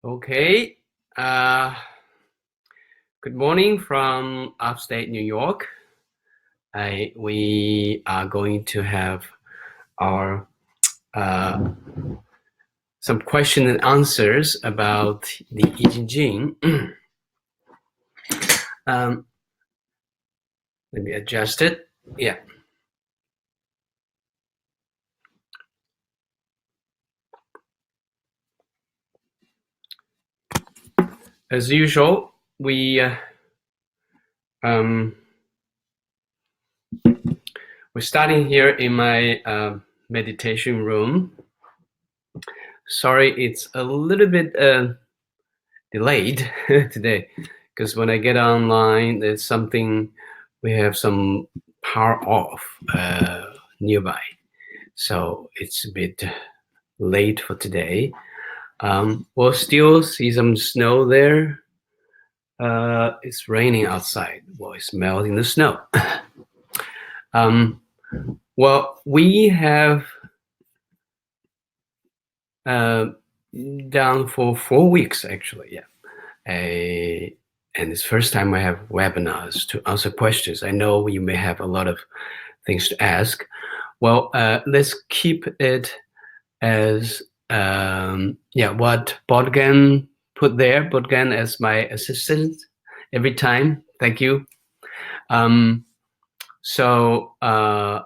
Okay. Good morning from upstate New York. We are going to have our some question and answers about the Jin Jing. Let me adjust it. Yeah. As usual, we're starting here in my meditation room. Sorry, it's a little bit delayed today because when I get online, there's something, we have some power off nearby. So it's a bit late for today. We'll still see some snow there. It's raining outside. Well, it's melting the snow. Well, we have done for 4 weeks actually, yeah. And it's first time I have webinars to answer questions. I know you may have a lot of things to ask. Well, let's keep it as what Bodgan put there. Bodgan as my assistant every time. Thank you. So I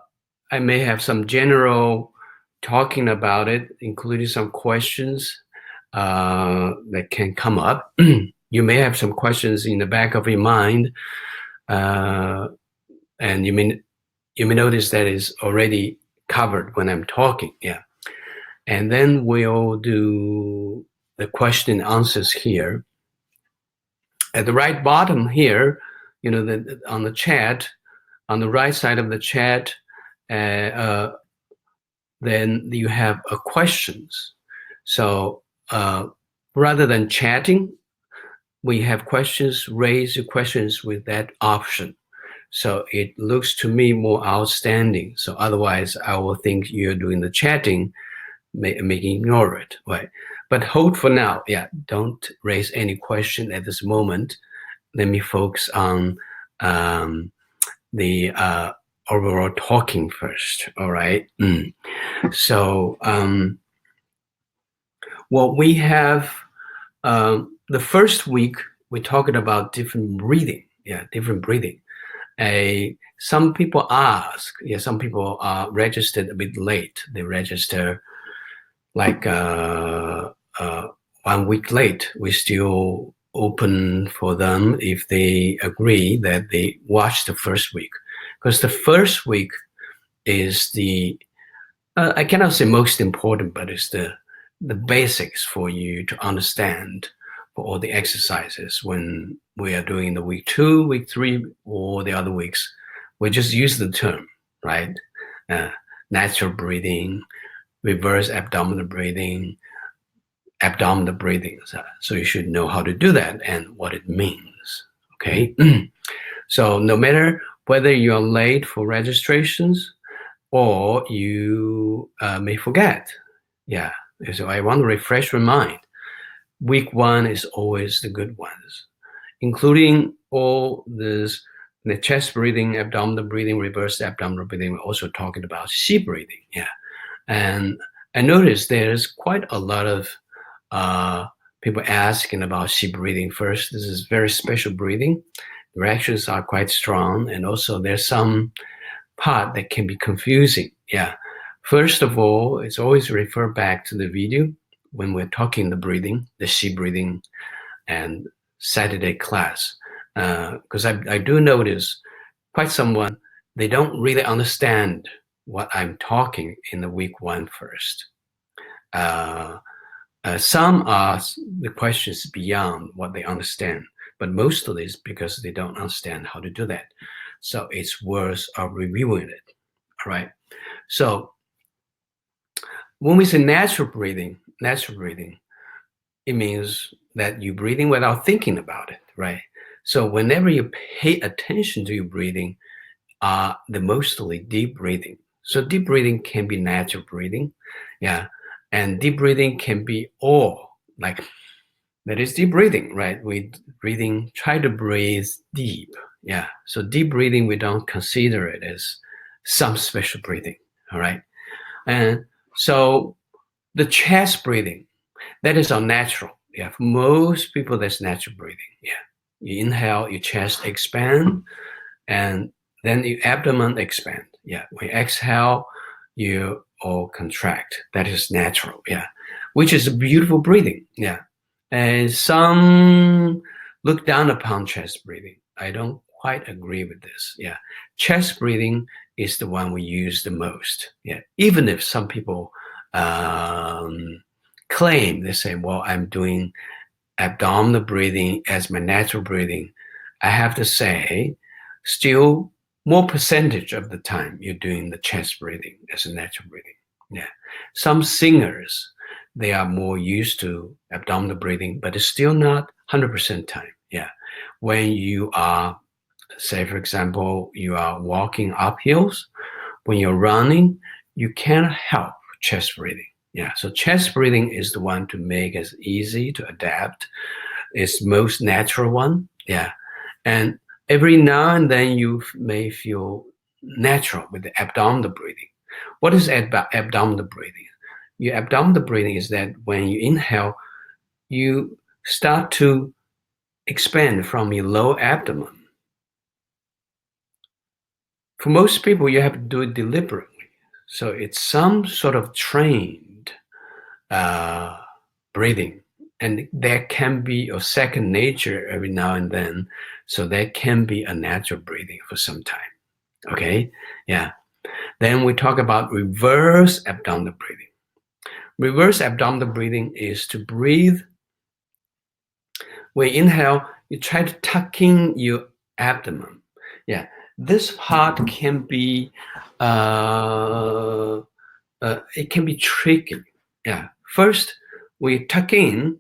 may have some general talking about it, including some questions that can come up. You may have some questions in the back of your mind, and you may notice that is already covered when I'm talking. Yeah, and then we'll do the question and answers here. At the right bottom here, you know, on the chat, on the right side of the chat, then you have questions. So rather than chatting, we have questions. Raise your questions with that option. So it looks to me more outstanding. So otherwise, I will think you're doing the chatting, making ignore it, right? But hold for now. Yeah, don't raise any question at this moment. Let me focus on the overall talking first. All right. So, well, we have the first week we talked about different breathing. Yeah, different breathing. Some people ask. Yeah, some people are registered a bit late. They register like 1 week late. We still open for them if they agree that they watch the first week, because the first week is the I cannot say most important, but it's the basics for you to understand for all the exercises. When we are doing the week 2, week 3, or the other weeks, we just use the term, right? Natural breathing, reverse abdominal breathing, abdominal breathing. So you should know how to do that and what it means, okay? So no matter whether you're late for registrations or you may forget, yeah. So I want to refresh your mind. Week 1 is always the good ones, including all this, the chest breathing, abdominal breathing, reverse abdominal breathing. We're also talking about Xi breathing, yeah. And I noticed there's quite a lot of people asking about Xi breathing first. This is very special breathing. The reactions are quite strong, and also there's some part that can be confusing. Yeah. First of all, it's always refer back to the video when we're talking the breathing, the Xi breathing, and Saturday class. Because I do notice quite someone, they don't really understand what I'm talking in the week 1 first. Some are the questions beyond what they understand, but most of this because they don't understand how to do that. So it's worth reviewing it. All right. So when we say natural breathing, it means that you're breathing without thinking about it, right? So whenever you pay attention to your breathing, the mostly deep breathing. So deep breathing can be natural breathing, yeah. And deep breathing can be all like That is deep breathing, right? We breathing, try to breathe deep. Yeah. So deep breathing, we don't consider it as some special breathing. All right. And so the chest breathing, that is unnatural. Yeah. For most people, that's natural breathing. Yeah. You inhale, your chest expand, and then your abdomen expand. Yeah. When you exhale, you all contract. That is natural. Yeah. Which is a beautiful breathing. Yeah. And some look down upon chest breathing. I don't quite agree with this. Yeah. Chest breathing is the one we use the most. Yeah. Even if some people claim, they say, well, I'm doing abdominal breathing as my natural breathing. I have to say, still more percentage of the time you're doing the chest breathing as a natural breathing. Yeah. Some singers, they are more used to abdominal breathing, but it's still not 100% time. Yeah. When you are, say, for example, you are walking up hills, when you're running, you can't help chest breathing. Yeah. So chest breathing is the one to make it easy to adapt. It's most natural one. Yeah. And every now and then you may feel natural with the abdominal breathing. What is abdominal breathing? Your abdominal breathing is that when you inhale, you start to expand from your lower abdomen. For most people, you have to do it deliberately. So it's some sort of trained breathing. And there can be a second nature every now and then. So there can be a natural breathing for some time. Okay? Yeah. Then we talk about reverse abdominal breathing. Reverse abdominal breathing is to breathe. When you inhale, you try to tuck in your abdomen. Yeah. This part can be it can be tricky. Yeah. First, we tuck in,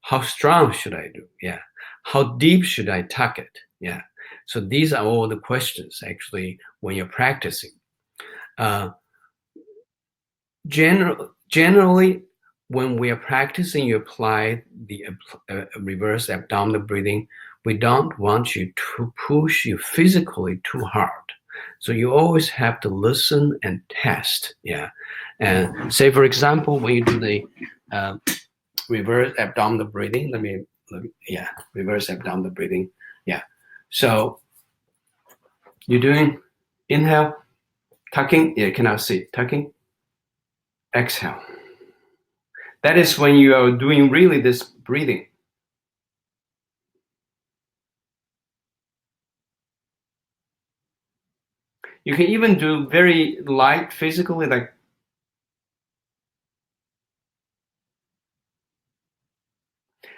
how strong should I do? Yeah. How deep should I tuck it? Yeah. So these are all the questions actually when you're practicing. Generally, when we are practicing, you apply the reverse abdominal breathing. We don't want you to push you physically too hard. So you always have to listen and test. Yeah. And say, for example, when you do the reverse abdominal breathing, reverse abdominal breathing. Yeah. So you're doing inhale, tucking. Yeah, you cannot see tucking. Exhale. That is when you are doing really this breathing. You can even do very light physically, like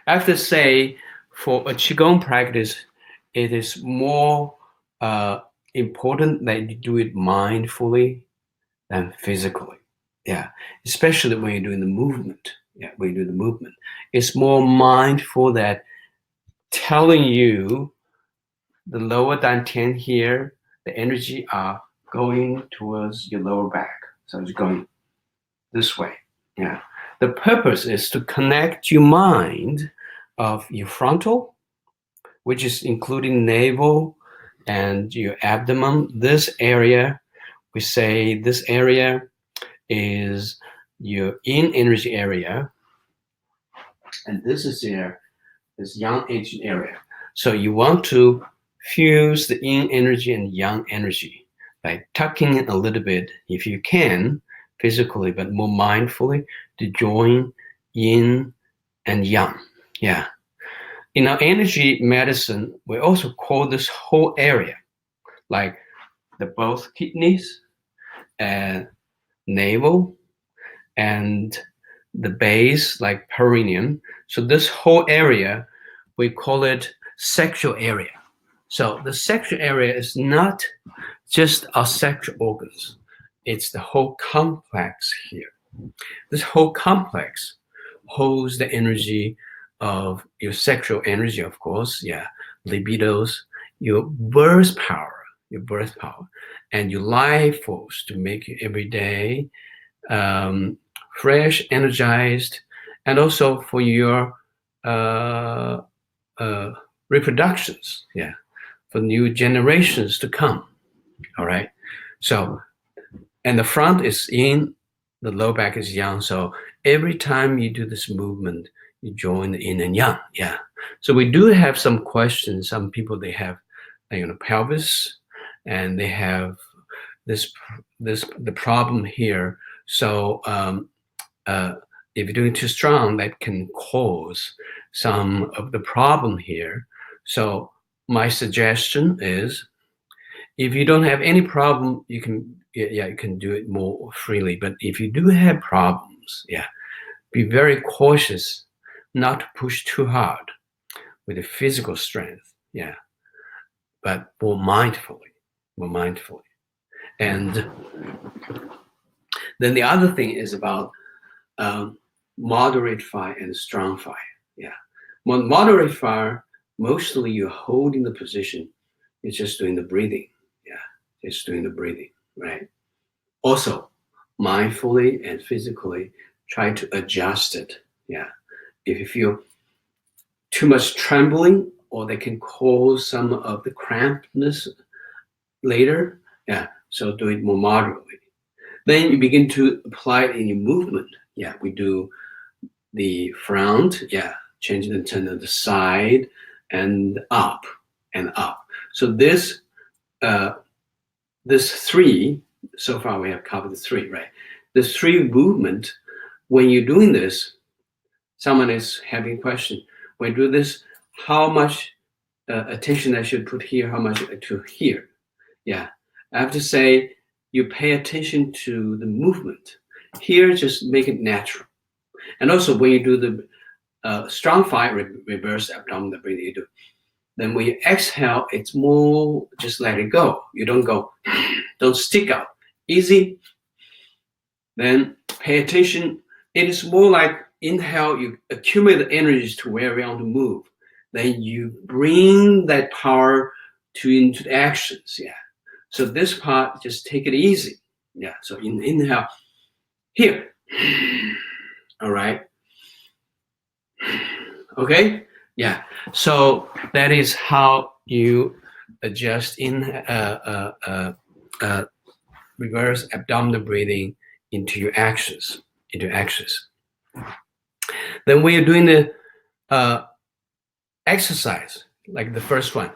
I have to say, for a Qigong practice, it is more important that you do it mindfully than physically. Yeah, especially when you're doing the movement. Yeah, when you do the movement, it's more mindful that telling you the lower dantian here, the energy are going towards your lower back. So it's going this way. Yeah. The purpose is to connect your mind of your frontal, which is including navel and your abdomen. This area, we say this area is your yin energy area. And this is this yang energy area. So you want to fuse the yin energy and yang energy by tucking it a little bit, if you can, physically, but more mindfully, to join yin and yang. Yeah. In our energy medicine, we also call this whole area, like the both kidneys and navel and the base, like perineum. So this whole area, we call it sexual area. So the sexual area is not just our sexual organs. It's the whole complex here. This whole complex holds the energy of your sexual energy, of course, yeah, libidos, your birth power, and your life force to make you every day fresh, energized, and also for your reproductions, yeah, for new generations to come. All right. So, and the front is yin, the low back is yang. So every time you do this movement, you join the yin and yang. Yeah. So we do have some questions. Some people, they have, pelvis, and they have the problem here. So if you're doing too strong, that can cause some of the problem here. So my suggestion is, if you don't have any problem, you can do it more freely. But if you do have problems, be very cautious not to push too hard with the physical strength, but more mindfully. And then the other thing is about moderate fire and strong fire. Moderate fire, mostly you're holding the position. You're just doing the breathing. Just doing the breathing, right? Also, mindfully and physically try to adjust it. If you feel too much trembling, or they can cause some of the crampedness later, so do it more moderately. Then you begin to apply it in your movement. We do the front, changing the turn of the side and up and up. So this three, so far we have covered the three, right? The three movement, when you're doing this, someone is having a question. When you do this, how much attention I should put here, how much to here? I have to say, you pay attention to the movement. Here, just make it natural. And also when you do the strong fire, reverse abdominal breathing, you do. Then when you exhale, it's more just let it go. You don't go, don't stick out. Easy. Then pay attention. It is more like inhale, you accumulate the energies to where we want to move. Then you bring that power into the actions. So this part, just take it easy. So inhale here. All right. Okay. So that is how you adjust in reverse abdominal breathing into your actions. Then when you're doing the exercise, like the first one,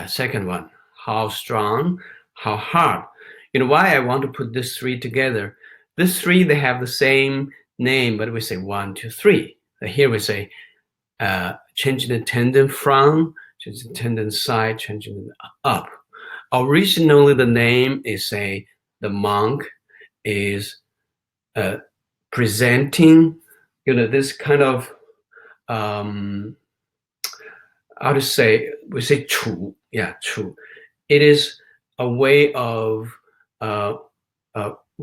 second one, how strong, how hard. You know why I want to put these three together? These three, they have the same name, but we say 1, 2, 3. Here we say changing the tendon from, changing the tendon side, changing it up. Originally, the name is the monk is presenting, this kind of, how to say, we say 处, Chu. It is a way of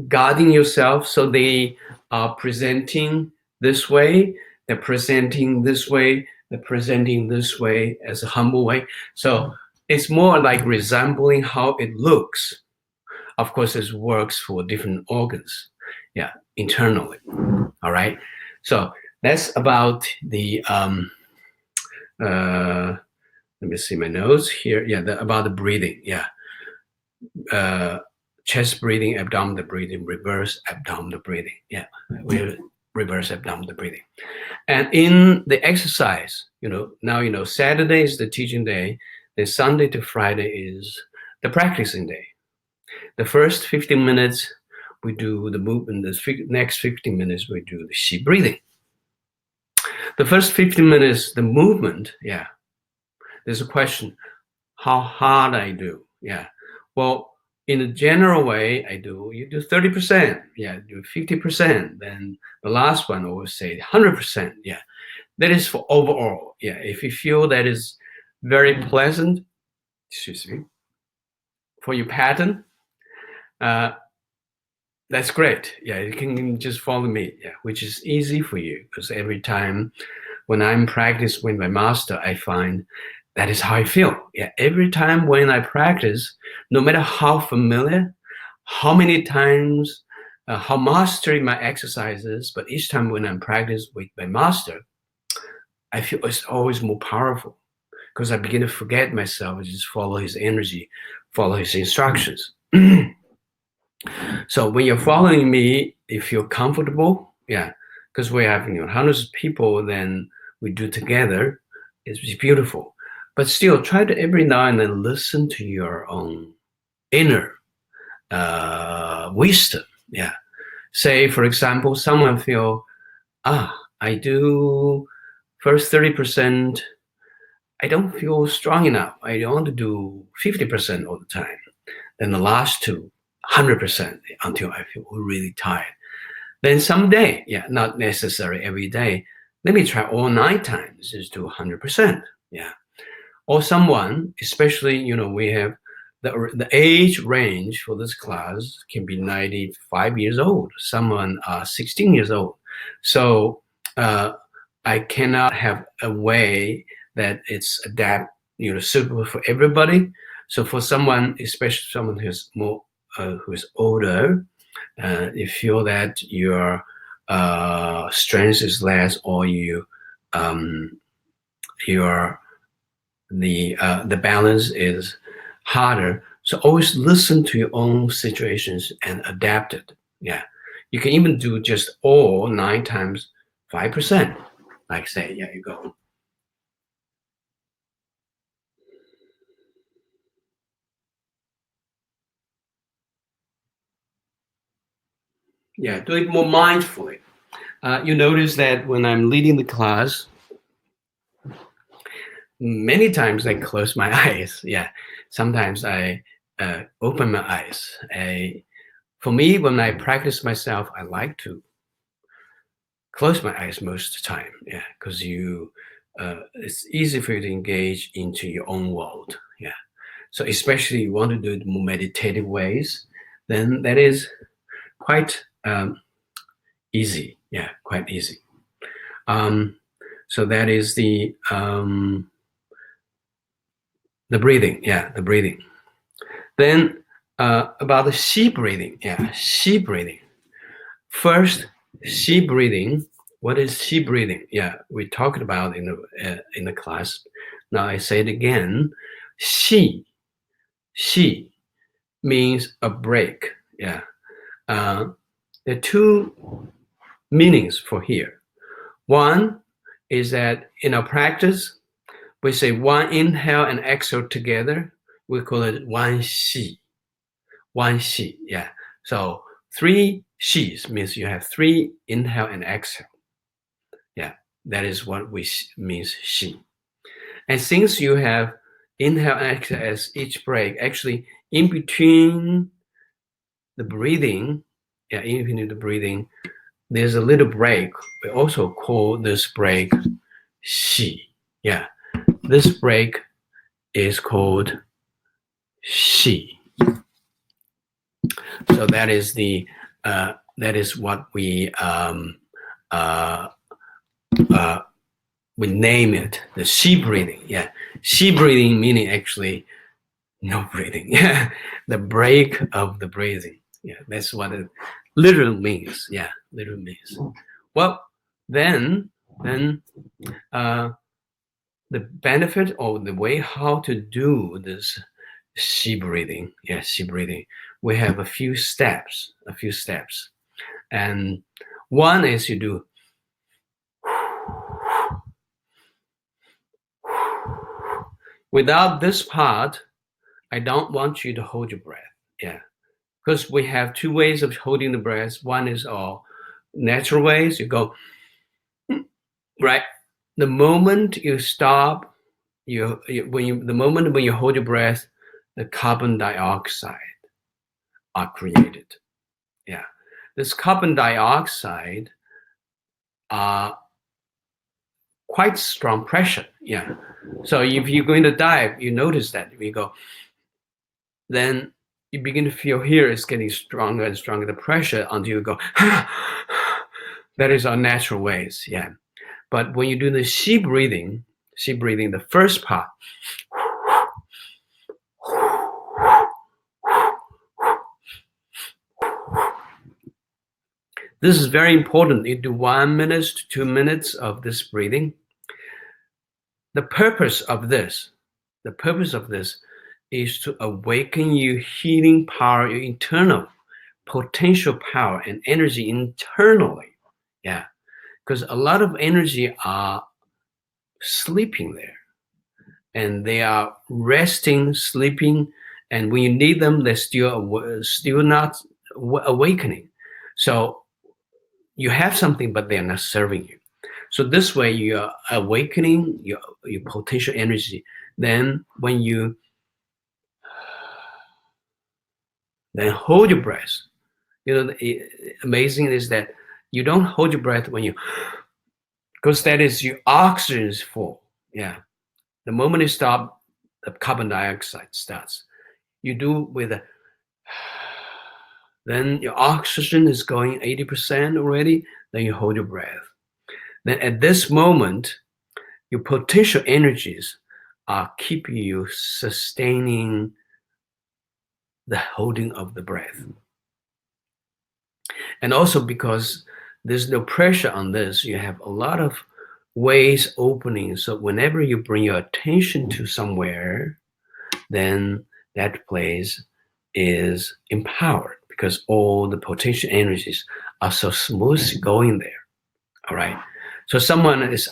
guarding yourself. So they are presenting this way, they're presenting this way, they're presenting this way as a humble way. So it's more like resembling how it looks. Of course, it works for different organs, internally. All right. So that's about the, let me see my notes here. About the breathing. Chest breathing, abdominal breathing, reverse abdominal breathing. Reverse abdominal breathing. And in the exercise, now Saturday is the teaching day. Then Sunday to Friday is the practicing day. The first 15 minutes, we do the movement. The next 15 minutes, we do the Xi breathing. The first 15 minutes, the movement, there's a question, how hard I do? Well, in a general way, you do 30%, do 50%. Then the last one, I will say 100%, That is for overall, If you feel that is very pleasant, for your pattern, that's great. You can just follow me, which is easy for you, because every time when I'm practicing with my master, I find that is how I feel. Every time when I practice, no matter how familiar, how many times how mastering my exercises, but each time when I'm practicing with my master, I feel it's always more powerful because I begin to forget myself and just follow his energy, follow his instructions. So when you're following me, you feel comfortable, yeah, because we're having hundreds of people, then we do together. It's beautiful. But still, try to every now and then listen to your own inner wisdom. Yeah. Say, for example, someone feel, I do first 30%, I don't feel strong enough. I don't want to do 50% all the time. Then the last two, 100% until I feel really tired. Then someday, yeah, not necessary every day, let me try all 9 times, just do 100%. Yeah. Or someone, especially, we have the age range for this class can be 95 years old. Someone 16 years old. So I cannot have a way that it's suitable for everybody. So for someone, especially someone who's more who's older, you feel that your strength is less, or your the balance is harder. So always listen to your own situations and adapt it. Yeah, you can even do just all 9 times 5%. Like say, yeah, you go. Yeah, do it more mindfully. You notice that when I'm leading the class, many times I close my eyes. Yeah, sometimes I open my eyes. For me, when I practice myself, I like to close my eyes most of the time. Yeah, because it's easy for you to engage into your own world. Yeah, so especially you want to do it more meditative ways, then that is quite easy. Yeah, quite easy. So that is the breathing. Yeah, the breathing. Then about the Xi breathing. Yeah, Xi breathing. First, Xi breathing. What is Xi breathing? Yeah, we talked about in the class. Now I say it again. Xi means a break. Yeah. There are two meanings for here. One is that in our practice, we say one inhale and exhale together. We call it one Xi. One Xi. Yeah. So 3 Xis means you have 3 inhale and exhale. Yeah. That is what we means Xi. And since you have inhale and exhale as each break, actually in between the breathing, yeah, in between the breathing, there's a little break. We also call this break Xi. Yeah. This break is called Xi. So that is what we name it, the Xi breathing. Yeah, Xi breathing meaning actually no breathing. Yeah, the break of the breathing. Yeah, that's what it literally means. Yeah, literally means. Well, then the benefit or the way how to do this Xi breathing. Yeah, Xi breathing. We have a few steps. And one is you do without this part. I don't want you to hold your breath. Yeah, because we have 2 ways of holding the breath. One is all natural ways. You go right. The moment you stop, the moment when you hold your breath, the carbon dioxide are created. Yeah, this carbon dioxide are quite strong pressure. Yeah, so if you're going to dive, you notice that if you go, then you begin to feel here it's getting stronger and stronger, the pressure, until you go. That is our natural ways. Yeah, but when you do the Xi breathing, the first part, This is very important. You do 1 minute to 2 minutes of this breathing. The purpose of this is to awaken your healing power, your internal potential power and energy internally. Yeah, because a lot of energy are sleeping there, and they are resting, sleeping, and when you need them, they're still not awakening. So you have something, but they're not serving you. So this way, you are awakening your potential energy. Then when you then hold your breath, amazing is that you don't hold your breath when you, because that is your oxygen is full. Yeah. The moment you stop, the carbon dioxide starts. You do with a, then your oxygen is going 80% already, then you hold your breath. Then at this moment, your potential energies are keeping you sustaining the holding of the breath. And also because there's no pressure on this, you have a lot of ways opening. So whenever you bring your attention to somewhere, then that place is empowered because all the potential energies are so smooth going there. All right. So someone is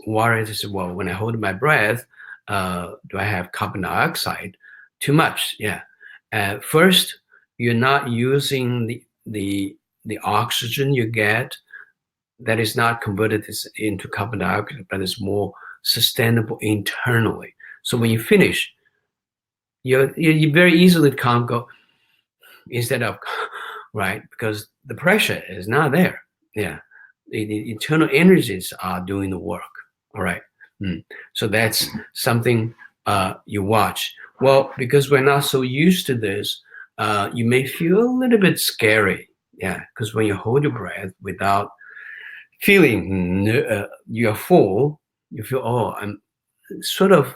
worried. They say, well, when I hold my breath, do I have carbon dioxide? Too much. Yeah. First, you're not using the oxygen you get that is not converted into carbon dioxide, but is more sustainable internally. So when you finish, you very easily can't go instead of right, because the pressure is not there. Yeah, the internal energies are doing the work. All right. So that's something you watch. Well, because we're not so used to this, you may feel a little bit scary. Yeah, because when you hold your breath without feeling you're full, you feel, oh, I'm sort of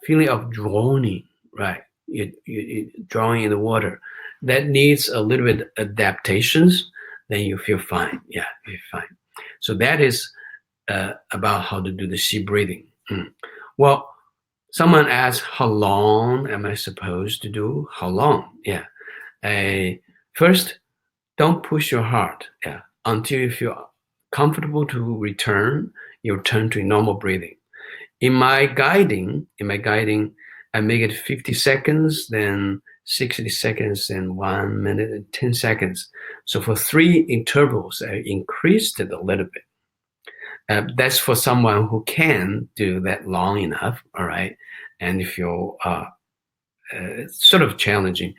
feeling of drowning, right? You drowning in the water. That needs a little bit adaptations. Then you feel fine. Yeah, you're fine. So that is about how to do the Xi breathing. Well, someone asked, how long am I supposed to do? How long? Yeah. First, don't push your heart. Yeah. Until you feel comfortable to return, you return to normal breathing. In my guiding, I make it 50 seconds, then 60 seconds, then 1 minute and 10 seconds. So for 3 intervals, I increased it a little bit. That's for someone who can do that long enough, all right? And if you're it's sort of challenging.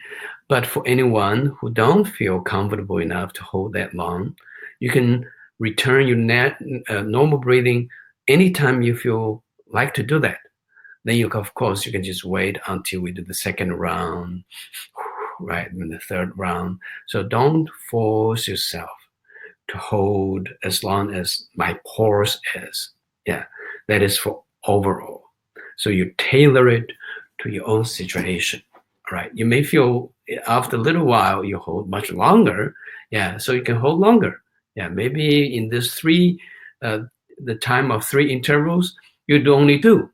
But for anyone who don't feel comfortable enough to hold that long, you can return your normal breathing anytime you feel like to do that. Then of course, you can just wait until we do the second round, right, and the third round. So don't force yourself to hold as long as my pulse is. Yeah, that is for overall. So you tailor it to your own situation. All right, you may feel after a little while you hold much longer. Yeah, so you can hold longer. Yeah, maybe in this the time of 3 intervals, you do only 2.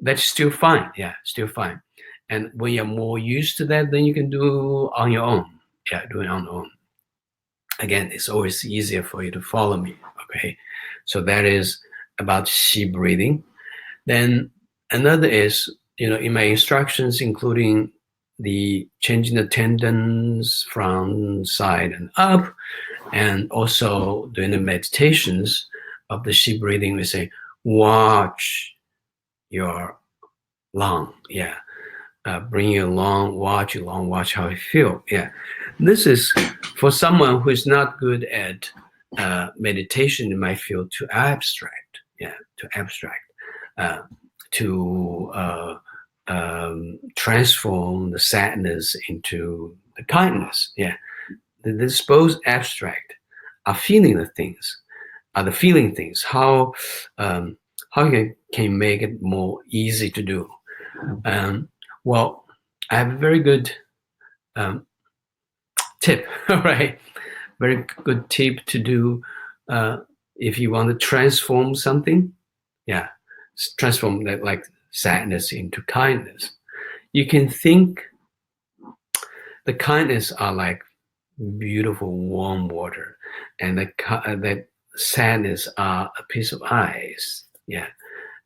That's still fine. Yeah, still fine. And when you're more used to that, then you can do on your own. Yeah, do it on your own. Again, it's always easier for you to follow me. Okay, so that is about Xi breathing. Then another is, in my instructions, including the changing the tendons from side and up, and also doing the meditations of the Xi breathing, we say, watch your lung. Yeah. Bring your lung, watch how you feel. Yeah. This is for someone who is not good at meditation, it might feel too abstract. Yeah. Too abstract. To transform the sadness into the kindness. Yeah. This both abstract are feeling the things, how you can make it more easy to do. Well, I have a very good tip, right? very good tip to do if you want to transform something. Yeah, transform that like sadness into kindness. You can think the kindness are like beautiful warm water, and that sadness are a piece of ice. Yeah,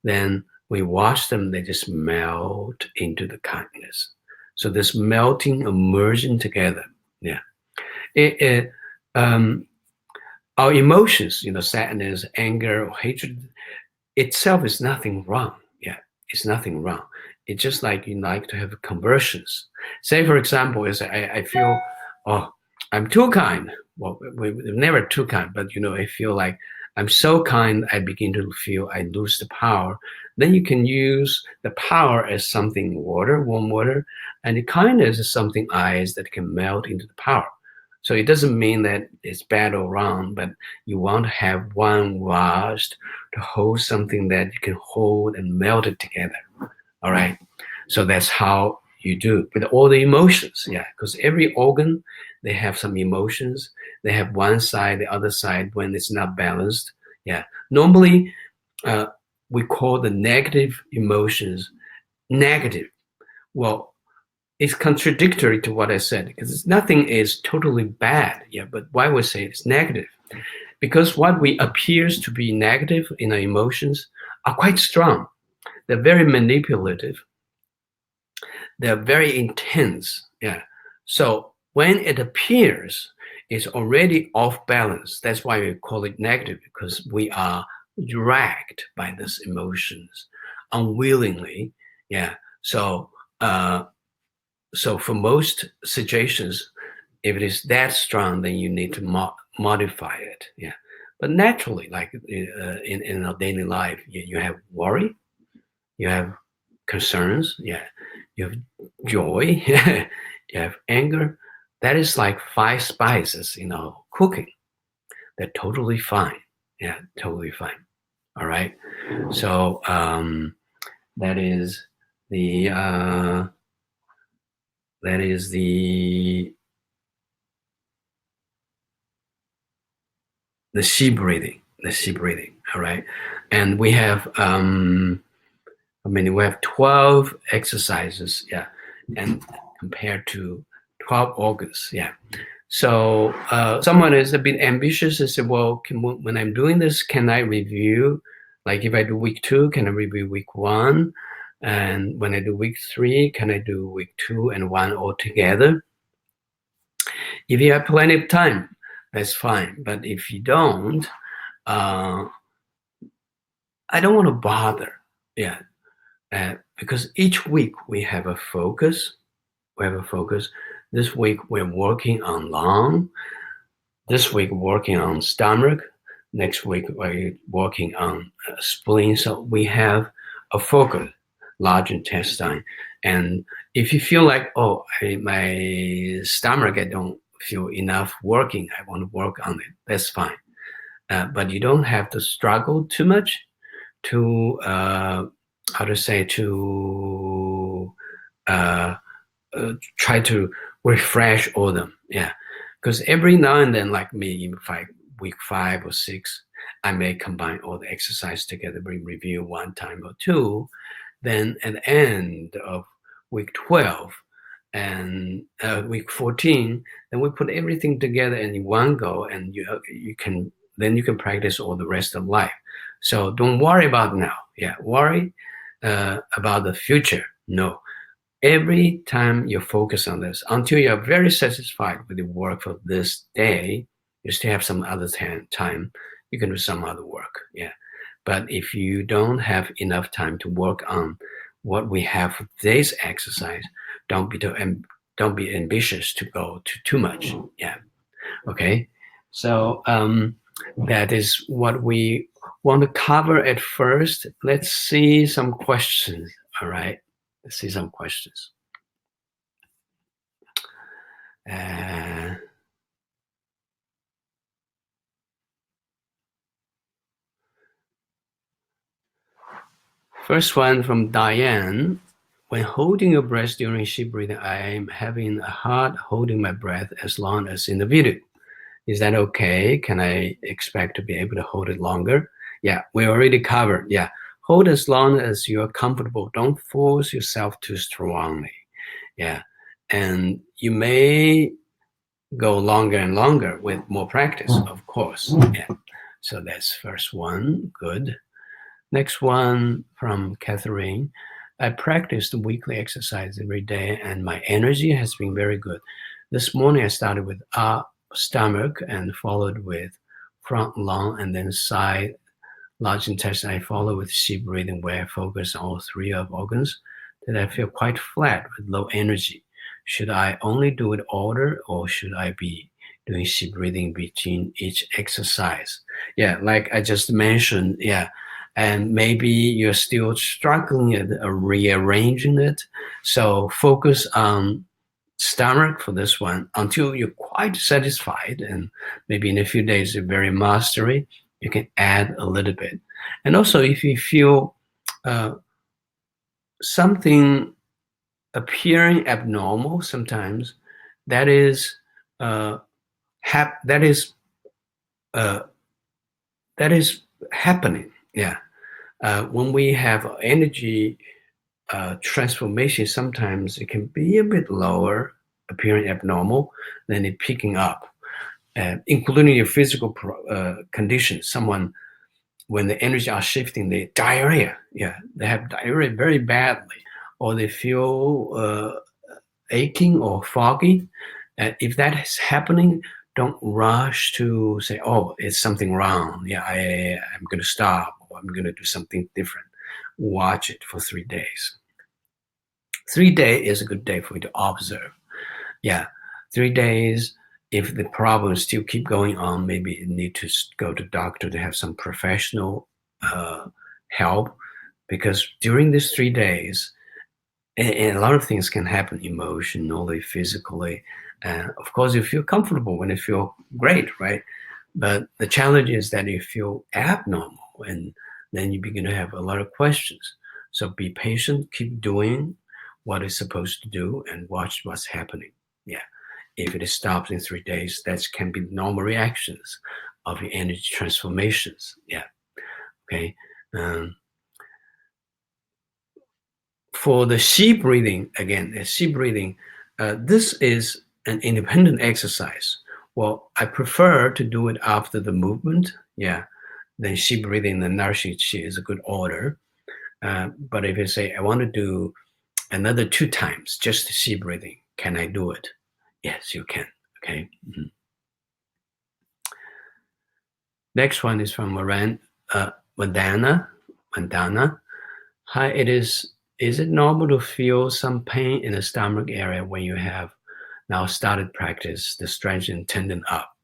then we wash them, they just melt into the kindness. So this melting, immersion together. Yeah, it our emotions, sadness, anger, or hatred itself is nothing wrong. Yeah, it's nothing wrong. It's just like you like to have conversions. Say, for example, is I feel, oh, I'm too kind. Well, we're never too kind, but I feel like I'm so kind, I begin to feel I lose the power. Then you can use the power as something water, warm water, and the kindness is something ice that can melt into the power. So it doesn't mean that it's bad or wrong, but you want to have one washed to hold something that you can hold and melt it together. All right. So that's how you do with all the emotions. Yeah. Because every organ, they have some emotions. They have one side, the other side when it's not balanced. Yeah. Normally, uh, we call the negative emotions negative. Well, it's contradictory to what I said because nothing is totally bad. Yeah. But why we say it's negative? Because what we appears to be negative in our emotions are quite strong. They're very manipulative. They're very intense. Yeah. So when it appears, it's already off balance. That's why we call it negative, because we are dragged by these emotions unwillingly. Yeah. So for most situations, if it is that strong, then you need to modify it. Yeah. But naturally, like in our daily life, you have worry, you have concerns, yeah, you have joy, yeah, you have anger. That is like five spices, cooking. They're totally fine. Yeah, totally fine. All right. So that is the that is the Xi breathing, all right. And we have we have 12 exercises, yeah, and compared to 12 organs, yeah. So someone is a bit ambitious and said, well, when I'm doing this, can I review? Like if I do week 2, can I review week 1? And when I do week 3, can I do week 2 and 1 all together? If you have plenty of time, that's fine. But if you don't, uh, I don't want to bother. Yeah. Because each week we have a focus. We have a focus. This week we're working on lung. This week working on stomach. Next week we're working on spleen. So we have a focus, large intestine. And if you feel like, oh, my stomach, I don't feel enough working, I want to work on it, that's fine. But you don't have to struggle too much to how to say to try to refresh all them. Yeah, because every now and then, like me, in week 5 or 6, I may combine all the exercise together, review one time or two. Then at the end of week 12 and week 14, then we put everything together in one go, and you can practice all the rest of life. So don't worry about now. Yeah, worry about the future. No, every time you focus on this, until you're very satisfied with the work of this day, you still have some other time. You can do some other work. Yeah, but if you don't have enough time to work on what we have for today's exercise, don't be ambitious to go to too much. Yeah. Okay. So that is what we want to cover at first. Let's see some questions. All right. Let's see some questions. First one from Diane. When holding your breath during Xi breathing, I am having a hard holding my breath as long as in the video. Is that okay? Can I expect to be able to hold it longer? Yeah, we already covered. Yeah, hold as long as you're comfortable. Don't force yourself too strongly. Yeah, and you may go longer and longer with more practice, of course. Yeah, so that's first one. Good. Next one from Catherine. I practice the weekly exercise every day and my energy has been very good. This morning I started with stomach and followed with front lung and then side large intestine. I follow with sheep breathing where I focus on all three of organs. Then I feel quite flat with low energy. Should I only do it order or should I be doing sheep breathing between each exercise? Yeah, like I just mentioned, yeah. And maybe you're still struggling at rearranging it. So focus on stomach for this one until you're quite satisfied. And maybe in a few days, you're very mastery, you can add a little bit. And also, if you feel uh, something appearing abnormal, sometimes that is uh, that is uh, that is happening. Yeah, when we have energy transformation, sometimes it can be a bit lower, appearing abnormal, then it picking up, including your physical conditions. Someone when the energy are shifting, the diarrhea, yeah, they have diarrhea very badly, or they feel aching or foggy. If that is happening, don't rush to say, "Oh, it's something wrong." Yeah, I'm going to stop, or I'm going to do something different. Watch it for 3 days. 3 days is a good day for you to observe. Yeah, 3 days. If the problems still keep going on, maybe you need to go to doctor to have some professional uh, help. Because during these 3 days, and a lot of things can happen emotionally, physically. Of course, you feel comfortable when you feel great, right? But the challenge is that you feel abnormal, and then you begin to have a lot of questions. So be patient, keep doing what it's supposed to do, and watch what's happening. Yeah. If it stops in 3 days, that can be normal reactions of your energy transformations. Yeah. Okay. Um, for the sheep breathing, again, the sheep breathing, this is an independent exercise. Well, I prefer to do it after the movement. Yeah. Then sheep breathing, the nourishing chi is a good order. But if you say, I want to do another 2 times, just sheep breathing, can I do it? Yes, you can. Okay. Mhm. Next one is from Vandana. Vandana. Hi, is it normal to feel some pain in the stomach area when you have now started practice the stretch and tendon up?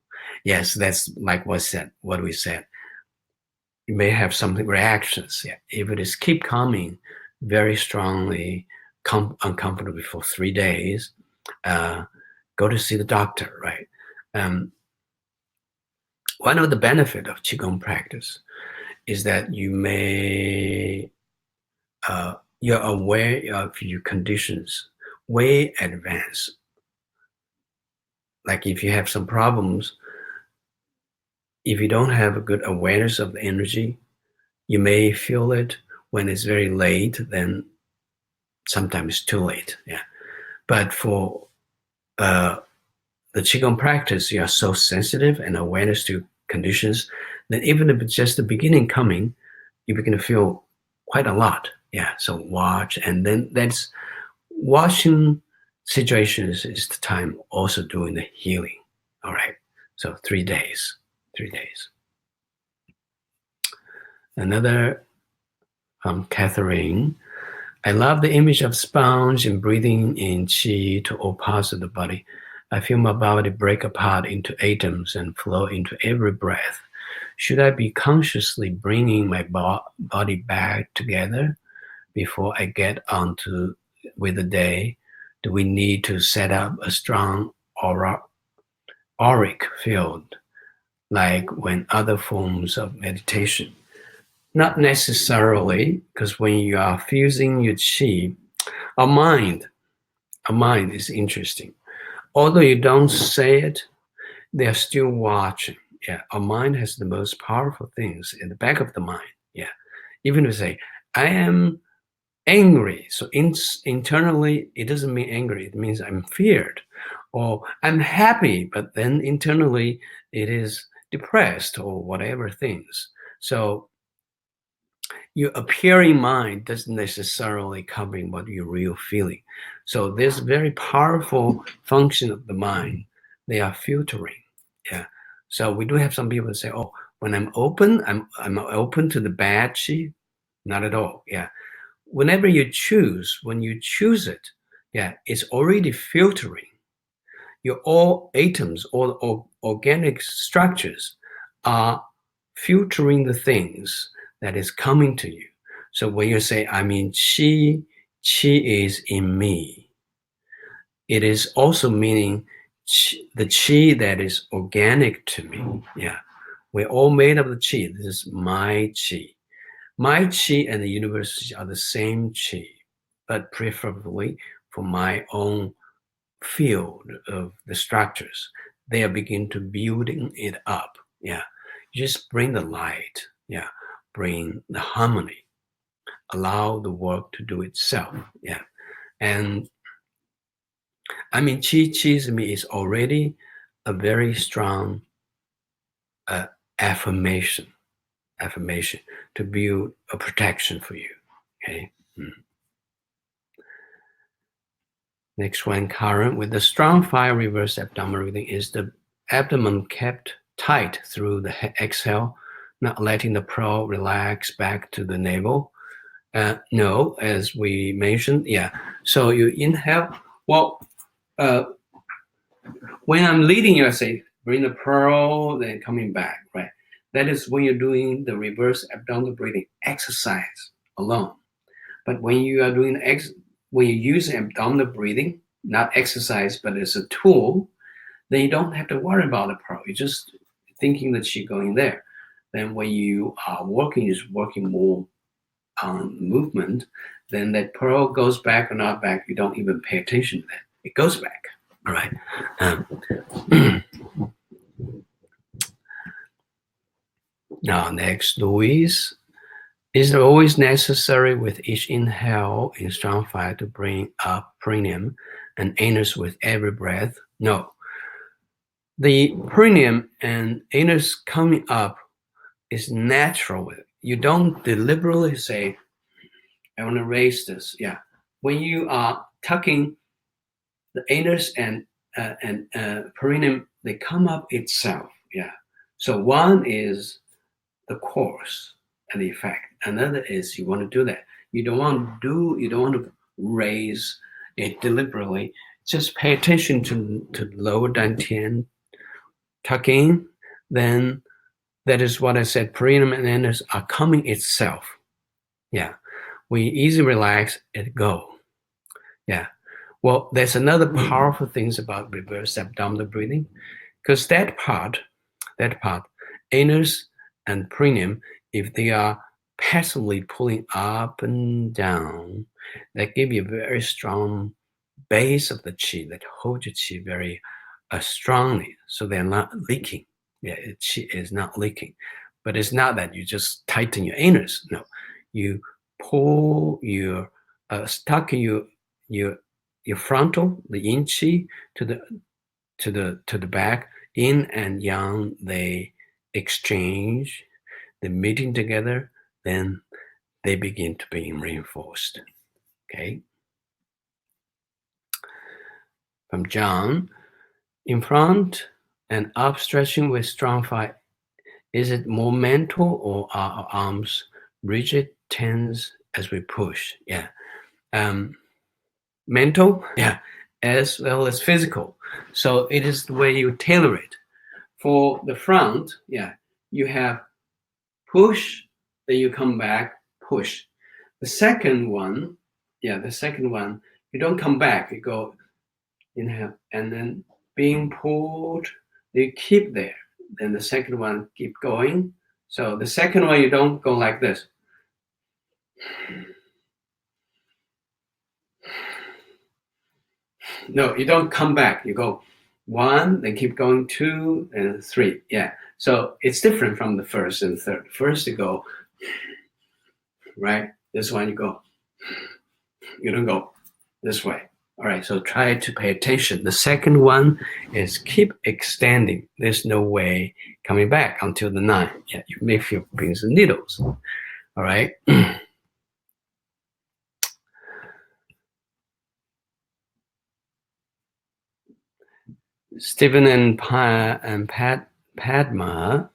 Yes, that's like what we said. You may have some reactions. Yeah. If it is keep coming very strongly, uncomfortable for 3 days, uh, go to see the doctor, right? Um, one of the benefit of Qigong practice is that you're aware of your conditions way advance. Like if you have some problems, if you don't have a good awareness of the energy, you may feel it when it's very late, then sometimes it's too late. Yeah. But for uh, the Qigong practice, you are so sensitive and awareness to conditions that even if it's just the beginning coming, you begin to feel quite a lot. Yeah. So watch, and then that's watching situations is the time also doing the healing. All right. So 3 days. 3 days. Another from Catherine. I love the image of sponge and breathing in chi to all parts of the body. I feel my body break apart into atoms and flow into every breath. Should I be consciously bringing my body back together before I get onto with the day? Do we need to set up a strong auric field like when other forms of meditation? Not necessarily, because when you are fusing your chi, our mind, our mind is interesting. Although you don't say it, they are still watching. Yeah, our mind has the most powerful things in the back of the mind. Yeah, even if we say, I am angry. So internally, it doesn't mean angry. It means I'm feared. Or I'm happy, but then internally, it is depressed or whatever things. So your appearing mind doesn't necessarily cover what you're real feeling. So there's a very powerful function of the mind. They are filtering. Yeah. So we do have some people say, oh, when I'm open, I'm open to the bad chi. Not at all. Yeah. Whenever you choose, when you choose it, yeah, it's already filtering. Your all atoms, all organic structures are filtering the things that is coming to you. So when you say, I mean, chi is in me, it is also meaning the chi that is organic to me. Yeah. We're all made of the chi. This is my chi. My chi and the universe are the same chi, but preferably for my own field of the structures. They are begin to building it up. Yeah. You just bring the light. Yeah. Bring the harmony. Allow the work to do itself. Yeah. And I mean, chi to me is already a very strong uh, affirmation to build a protection for you. Okay. Next one, current with the strong fire reverse abdominal breathing is the abdomen kept tight through the exhale, not letting the pearl relax back to the navel. No, as we mentioned, yeah. So you inhale. Well, uh, when I'm leading you, I say bring the pearl, then coming back, right? That is when you're doing the reverse abdominal breathing exercise alone. But when you are doing when you use abdominal breathing, not exercise, but as a tool, then you don't have to worry about the pearl. You're just thinking that she's going there. Then when you are working, is working more on movement, then that pearl goes back or not back. You don't even pay attention to that. It goes back. All right. Now, next, Louise. Is it always necessary with each inhale in strong fire to bring up perineum and anus with every breath? No. The perineum and anus coming up is natural. You don't deliberately say, I want to raise this. Yeah. When you are tucking the anus and perineum, they come up itself. Yeah. So one is the course and the effect. Another is you want to do that. You don't want to raise it deliberately. Just pay attention to lower dantian, tuck in, then that is what I said, perineum and anus are coming itself. Yeah. We easily relax and go. Yeah. Well, there's another powerful things about reverse abdominal breathing, because that part, anus and perineum, if they are passively pulling up and down, that give you a very strong base of the chi that holds your chi very strongly, so they're not leaking. Yeah, chi is not leaking, but it's not that you just tighten your anus. No, you pull your stuck your frontal, the yin chi to the back. Yin and yang, they exchange, they're meeting together, then they begin to be reinforced. Okay. From John, in front and up stretching with strong fire. Is it more mental or are our arms rigid, tense as we push? Yeah. Mental, yeah, as well as physical. So it is the way you tailor it. For the front, yeah, you have push, then you come back, push. The second one, you don't come back, you go inhale, and then being pulled, you keep there. Then the second one, keep going. So the second one, you don't go like this. No, you don't come back. You go 1, then keep going 2 and 3. Yeah. So it's different from the first and third. First you go, right? This one you go. You don't go this way. All right, so try to pay attention. The second one is keep extending. There's no way coming back until the 9. Yeah, you may feel pins and needles. All right. Stephen and Padma,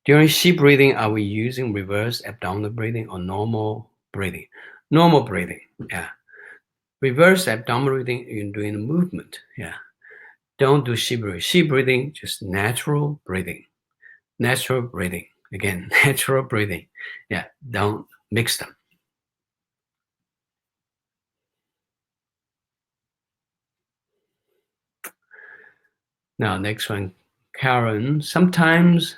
during Qi breathing, are we using reverse abdominal breathing or normal breathing? Normal breathing, yeah. Reverse abdominal breathing, you're doing a movement, yeah. Don't do Qi breathing. Qi breathing, just natural breathing. Natural breathing. Again, natural breathing. Yeah, don't mix them. Now, next one, Karen. Sometimes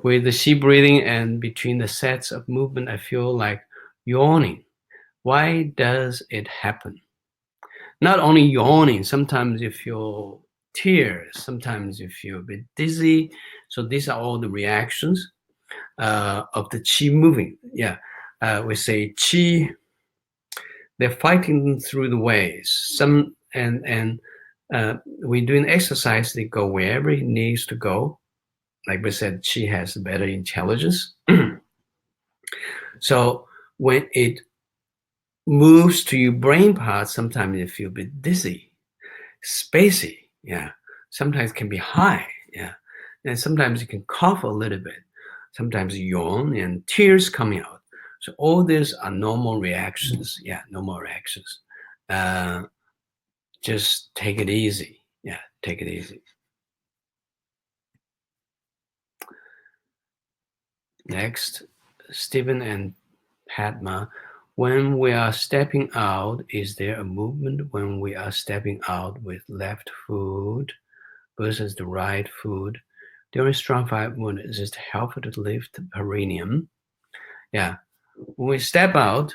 with the Qi breathing and between the sets of movement, I feel like yawning. Why does it happen? Not only yawning, sometimes you feel tears, sometimes you feel a bit dizzy. So these are all the reactions of the Qi moving. Yeah, we say Qi, they're fighting through the ways. Some and when doing exercise, they go wherever it needs to go. Like we said, Qi has better intelligence. So when it moves to your brain part, sometimes you feel a bit dizzy, spacey. Yeah, sometimes it can be high. Yeah, and sometimes you can cough a little bit. Sometimes you yawn and tears coming out. So all these are normal reactions. Yeah, normal reactions. Just take it easy. Yeah, take it easy. Next, Stephen and Padma. When we are stepping out, is there a movement when we are stepping out with left foot versus the right foot? During strong five movement, is it helpful to lift the perineum? Yeah. When we step out,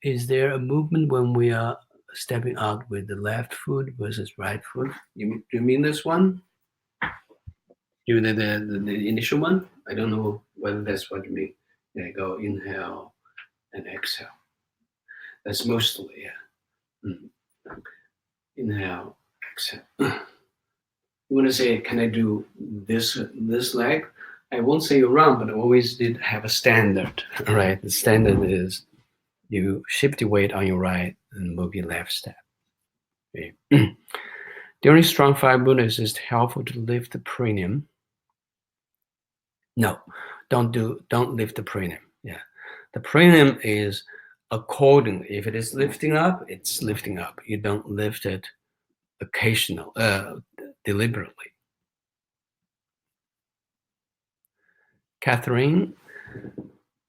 is there a movement when we are stepping out with the left foot versus right foot? Do you mean this one? You mean the initial one? I don't know whether that's what you mean. Yeah, go inhale and exhale. That's mostly, yeah. Inhale, exhale. You want to say, can I do this leg? I won't say you're wrong, but I always did have a standard. All right, the standard is you shift your weight on your right and move your left step. Okay. During strong five movement, is it helpful to lift the perineum? No, don't lift the perineum. Yeah, the perineum is according. If it is lifting up, it's lifting up. You don't lift it deliberately. Catherine,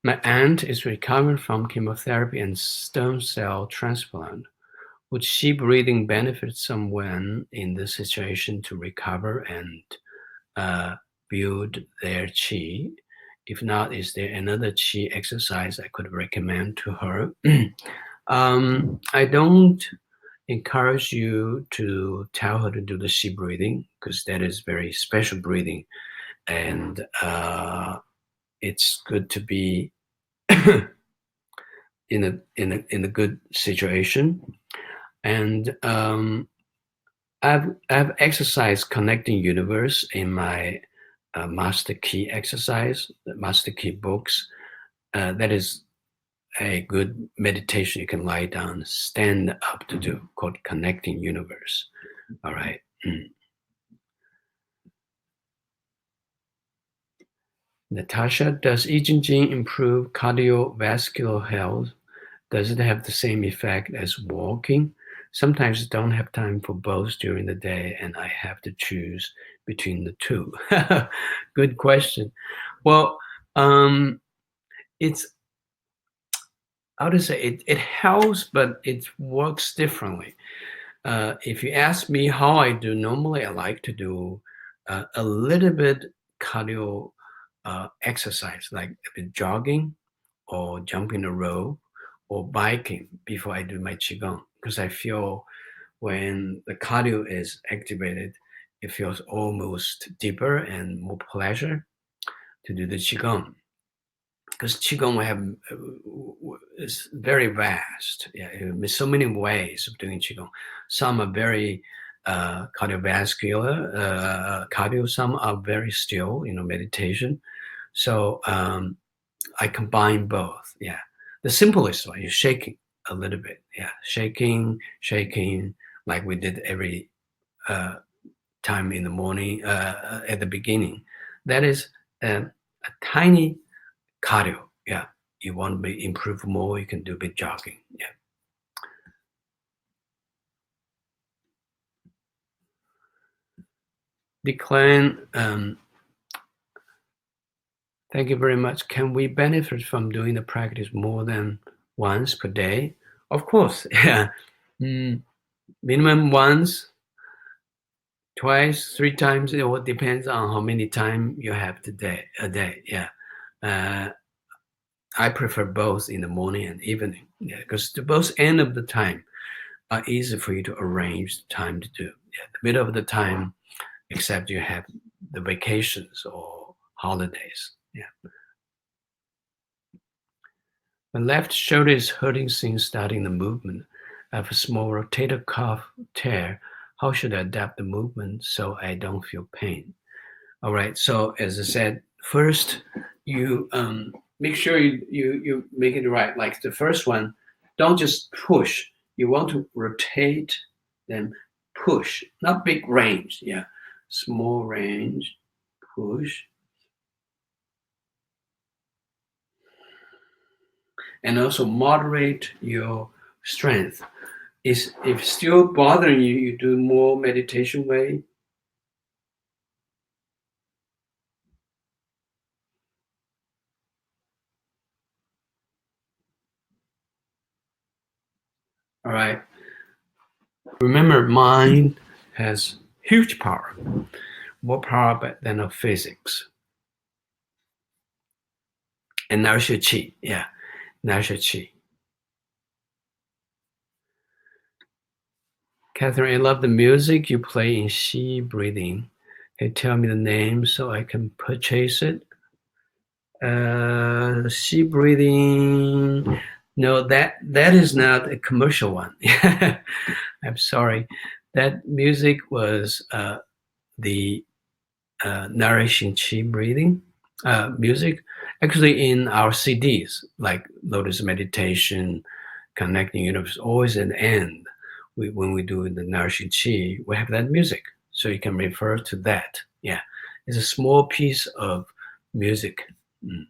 my aunt is recovering from chemotherapy and stem cell transplant. Would Qi breathing benefit someone in this situation to recover and build their Qi? If not, is there another Qi exercise I could recommend to her? I don't encourage you to tell her to do the Qi breathing because that is very special breathing, and it's good to be in a good situation. And I've exercised connecting universe in my Master Key exercise, the Master Key books. That is a good meditation you can lie down, stand up to do, called connecting universe. All right. Natasha, does Jin Jing improve cardiovascular health? Does it have the same effect as walking? Sometimes I don't have time for both during the day and I have to choose between the two. Good question. Well, it's, how to say, it helps, but it works differently. If you ask me how I do, normally I like to do a little bit cardio exercise, like a bit jogging or jumping a rope or biking before I do my Qigong, because I feel when the cardio is activated, it feels almost deeper and more pleasure to do the Qigong. Because Qigong is very vast. Yeah, there's so many ways of doing Qigong. Some are very cardiovascular, cardio. Some are very still, meditation. So I combine both. Yeah, the simplest one is shaking a little bit. Yeah, shaking, like we did every time in the morning at the beginning. That is a tiny cardio. Yeah, you want to improve more, you can do a bit jogging. Yeah. Declan, thank you very much. Can we benefit from doing the practice more than once per day? Of course. Yeah. Minimum once, twice, 3 times. It all depends on how many time you have a day. Yeah. I prefer both in the morning and evening. Yeah, because the both end of the time are easy for you to arrange the time to do. Yeah, the middle of the time, except you have the vacations or holidays. Yeah. My left shoulder is hurting since starting the movement. I have a small rotator cuff tear. How should I adapt the movement so I don't feel pain? All right. So as I said, first you make sure you make it right. Like the first one, don't just push. You want to rotate, then push. Not big range. Yeah, small range, push, and also moderate your strength. Is if still bothering you, you do more meditation way. All right. Remember, mind has huge power, more power than of physics. Inertia chi, yeah, inertia chi. Catherine, I love the music you play in Xi breathing. Can you tell me the name so I can purchase it? Xi breathing. No, that is not a commercial one. I'm sorry. That music was the nourishing Qi breathing music. Actually, in our CDs, like Lotus Meditation, Connecting Universe, always at the end, when we do the nourishing Qi, we have that music. So you can refer to that. Yeah, it's a small piece of music. Mm.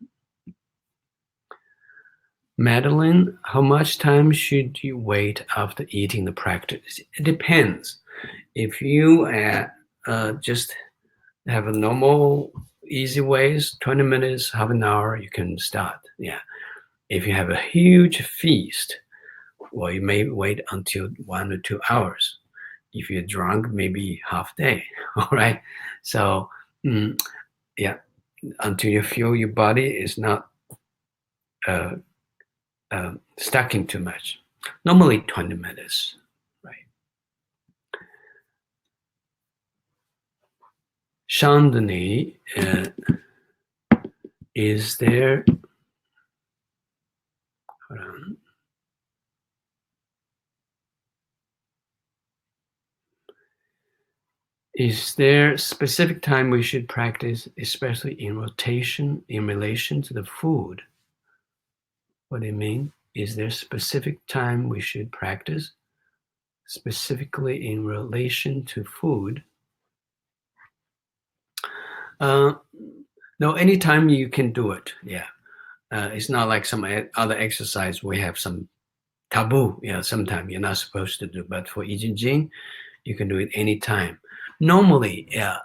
Madeline, how much time should you wait after eating the practice? It depends. If you just have a normal, easy ways, 20 minutes, half an hour, you can start. Yeah. If you have a huge feast, well, you may wait until 1 or 2 hours. If you're drunk, maybe half day. All right. So, yeah, until you feel your body is not stacking too much. Normally 20 minutes. Right. Chandni, is there, hold on. Is there specific time we should practice, especially in rotation, in relation to the food? What do you mean? Is there specific time we should practice, specifically in relation to food? No, anytime you can do it. Yeah. It's not like some other exercise we have some taboo. Yeah, sometimes you're not supposed to do. But for Jin Jing, you can do it anytime. Normally, yeah,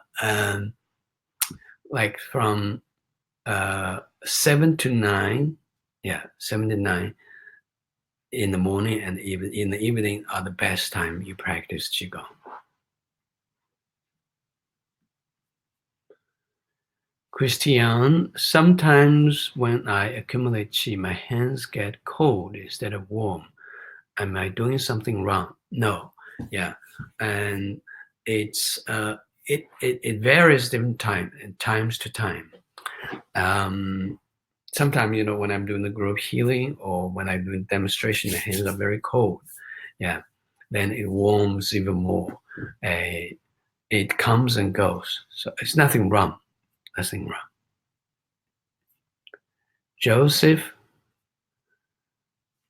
like from 7 to 9, yeah, 7 to 9 in the morning and even in the evening are the best time you practice Qigong. Christian, sometimes when I accumulate Qi, my hands get cold instead of warm. Am I doing something wrong? No. Yeah, and it's it varies different times to time. Um, Sometimes, when I'm doing the group healing or when I'm doing demonstration, the hands are very cold. Yeah, then it warms even more. Uh, it comes and goes. So it's nothing wrong. Nothing wrong. Joseph,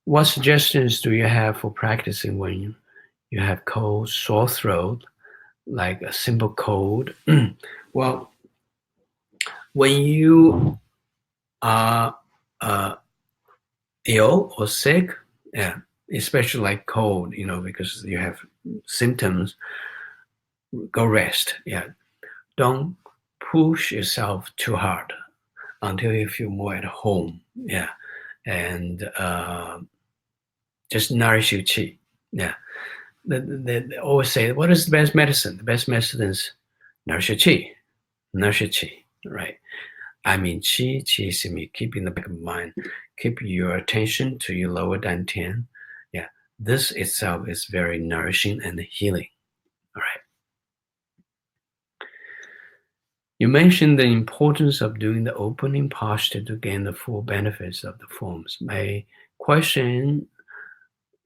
what suggestions do you have for practicing when you have cold, sore throat, like a simple cold? Well, when you are uh, ill or sick, yeah, especially like cold, because you have symptoms, go rest. Yeah, don't push yourself too hard until you feel more at home. Yeah, and just nourish your chi. Yeah, they always say, what is the best medicine? The best medicine is nourish your chi. Nourish your chi, right? I mean, chi is keep in the back of mind. Keep your attention to your lower dantian. Yeah, this itself is very nourishing and healing. All right. You mentioned the importance of doing the opening posture to gain the full benefits of the forms. My question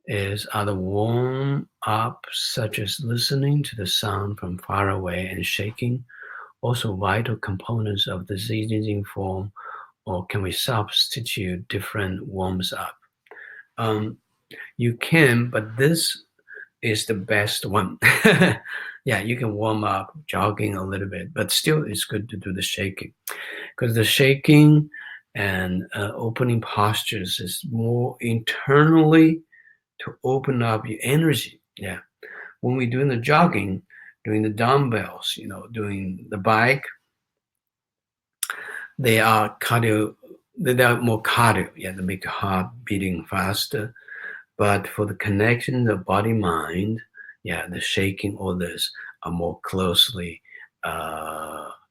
is, are the warm up, such as listening to the sound from far away and shaking, also vital components of the Jin Jing form, or can we substitute different warms up? Um, you can, but this is the best one. Yeah, you can warm up jogging a little bit, but still it's good to do the shaking because the shaking and opening postures is more internally to open up your energy. Yeah, when we're doing the jogging, doing the dumbbells, doing the bike, they are cardio. They are more cardio. Yeah, they make your heart beating faster. But for the connection of body mind, yeah, the shaking, all this are more closely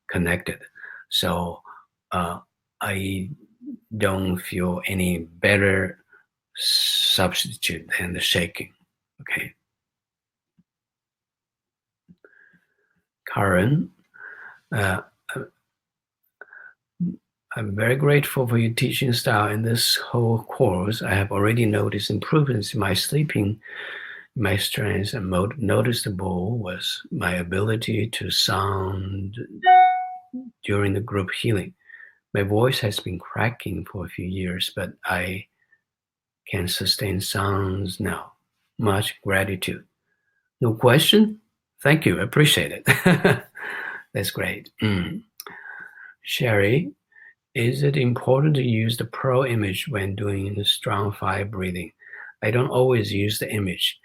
connected. So I don't feel any better substitute than the shaking. Okay, Karen, uh, I'm very grateful for your teaching style. In this whole course, I have already noticed improvements in my sleeping. My strength and noticeable was my ability to sound during the group healing. My voice has been cracking for a few years, but I can sustain sounds now. Much gratitude. No question? Thank you. I appreciate it. That's great. Sherry, is it important to use the pro image when doing the strong fire breathing? I don't always use the image.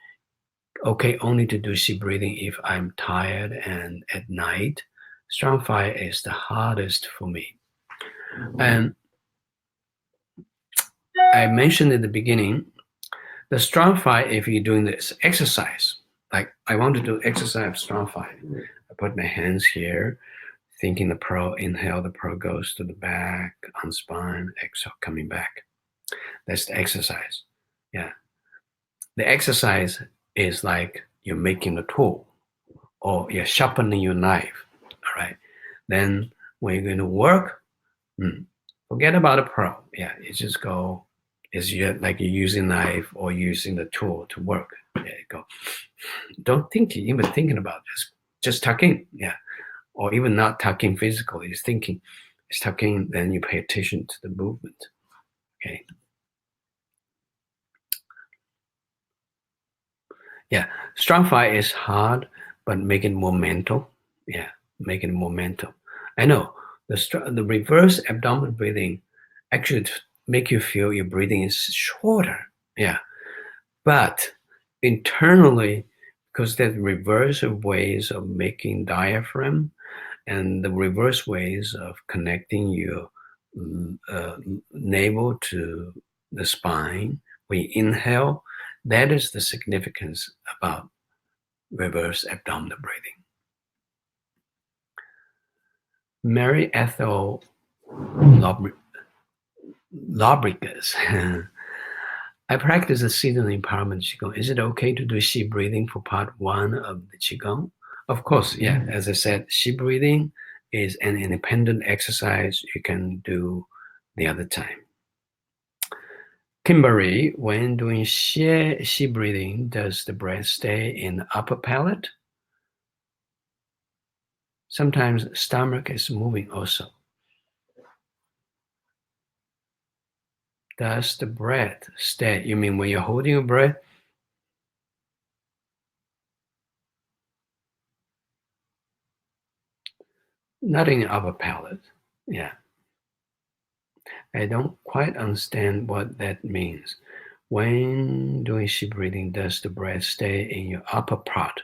Okay, only to do deep breathing if I'm tired and at night. Strong fire is the hardest for me. And I mentioned at the beginning, the strong fire, if you're doing this exercise, like I want to do exercise strong fire, I put my hands here, thinking the pro, inhale, the pro goes to the back, on spine, exhale, coming back. That's the exercise. Yeah. The exercise is like you're making a tool or you're sharpening your knife. All right. Then when you're going to work, forget about a pro. Yeah, you just go. It's like you're using knife or using the tool to work. There you go. Don't think even thinking about this. Just tuck in. Yeah, or even not tucking physically. It's thinking. It's tucking. Then you pay attention to the movement. Okay. Yeah, strong fire is hard, but make it more mental. Yeah, make it more mental. I know the reverse abdominal breathing actually make you feel your breathing is shorter. Yeah, but internally, because there's reverse ways of making diaphragm and the reverse ways of connecting your uh, navel to the spine. When you inhale, that is the significance about reverse abdominal breathing. Mary Ethel Lobrigas. I practice the seasonal empowerment Qigong. Is it okay to do Xi breathing for part 1 of the Qigong? Of course, yeah. As I said, Xi breathing is an independent exercise you can do the other time. Kimberly, when doing Xi breathing, does the breath stay in the upper palate? Sometimes stomach is moving also. Does the breath stay? You mean when you're holding your breath? Not in the upper palate. Yeah. I don't quite understand what that means. When doing Xi breathing, does the breath stay in your upper part?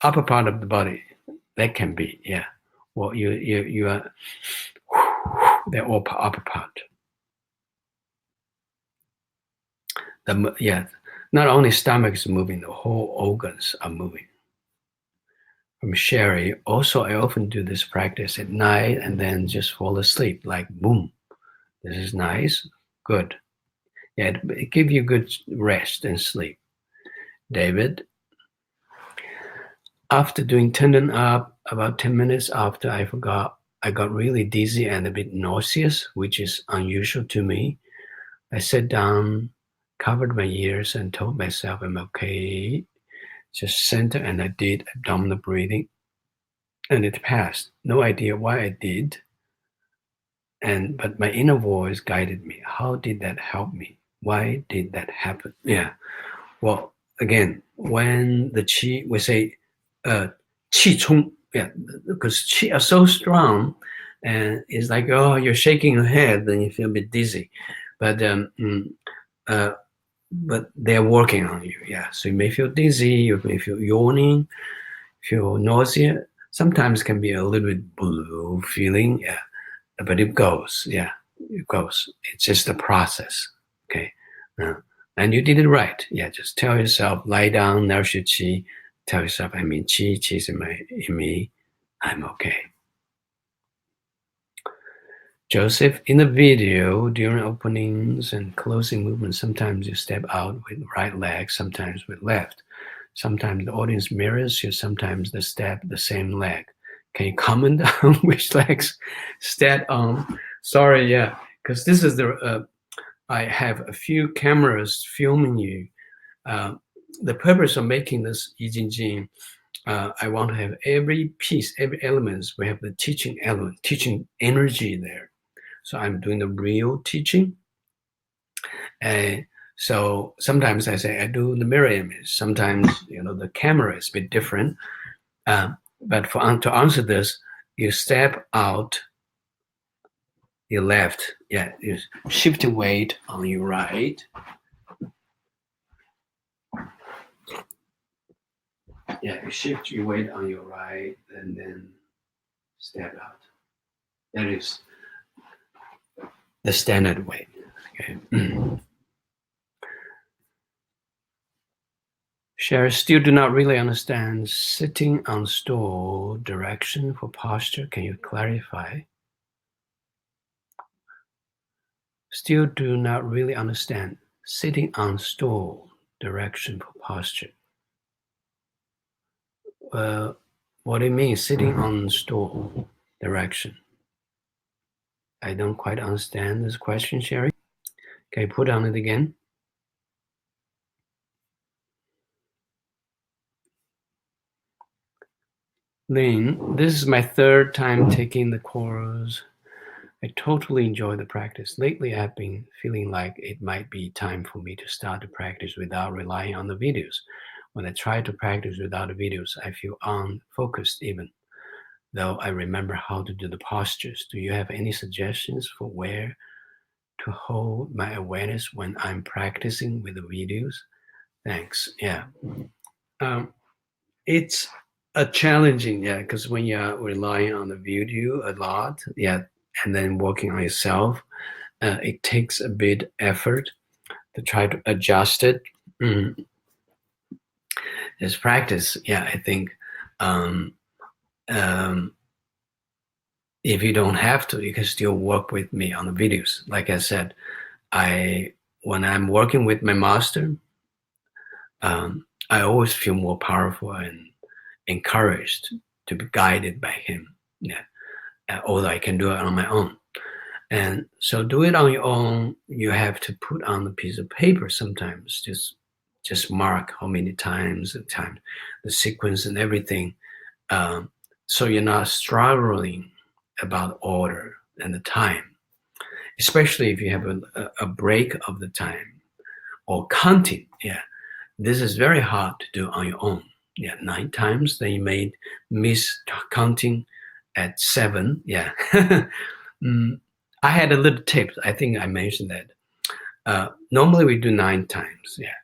Upper part of the body. That can be, yeah. Well, you are the upper part. Yeah. Not only stomach is moving, the whole organs are moving. From Sherry, also I often do this practice at night and then just fall asleep, like boom. This is nice, good. Yeah, it gives you good rest and sleep. David, after doing tendon up, about 10 minutes after I got really dizzy and a bit nauseous, which is unusual to me. I sat down, covered my ears, and told myself I'm okay. Just center, and I did abdominal breathing, and it passed. No idea why I did, but my inner voice guided me. How did that help me? Why did that happen? Yeah. Well, again, when the qi, we say qi chung, yeah, because qi are so strong, and it's like, oh, you're shaking your head, then you feel a bit dizzy, but uh, but they're working on you, yeah. So you may feel dizzy, you may feel yawning, feel nausea. Sometimes can be a little bit blue feeling, yeah, but it goes, yeah, it goes. It's just a process, okay. Uh, and you did it right, yeah. Just tell yourself, lie down, nourish your qi. Tell yourself, I'm in qi, qi's in me, I'm okay. Joseph, in the video, during openings and closing movements, sometimes you step out with right leg, sometimes with left. Sometimes the audience mirrors you, sometimes they step the same leg. Can you comment on which legs step on? Sorry, yeah, because this is I have a few cameras filming you. The purpose of making this Jin Jing, I want to have every piece, every element, we have the teaching element, teaching energy there. So I'm doing the real teaching. So sometimes I say I do the mirror image. Sometimes the camera is a bit different. But to answer this, you step out your left. Yeah, you shift the weight on your right. Yeah, you shift your weight on your right and then step out. That is the standard way. Okay. Sherry, still do not really understand sitting on stool direction for posture. Can you clarify? Still do not really understand sitting on stool direction for posture. What do you mean sitting on stool direction? I don't quite understand this question, Sherry. Can you put on it again? Lynn, this is my third time taking the course. I totally enjoy the practice. Lately, I've been feeling like it might be time for me to start to practice without relying on the videos. When I try to practice without the videos, I feel unfocused even, though I remember how to do the postures. Do you have any suggestions for where to hold my awareness when I'm practicing with the videos? Thanks. Yeah. It's a challenging, yeah, because when you're relying on the video a lot, yeah, and then working on yourself, it takes a bit effort to try to adjust it. It's practice, yeah. I think um, if you don't have to, you can still work with me on the videos. Like I said, I when I'm working with my master, I always feel more powerful and encouraged to be guided by him. Yeah, although I can do it on my own. And so, do it on your own. You have to put on a piece of paper sometimes. Just mark how many times, the sequence and everything. So you're not struggling about order and the time, especially if you have a break of the time or counting. Yeah, this is very hard to do on your own. Yeah, 9 times, then you may miss counting at 7. Yeah. I had a little tip. I think I mentioned that. Normally we do 9 times. Yeah,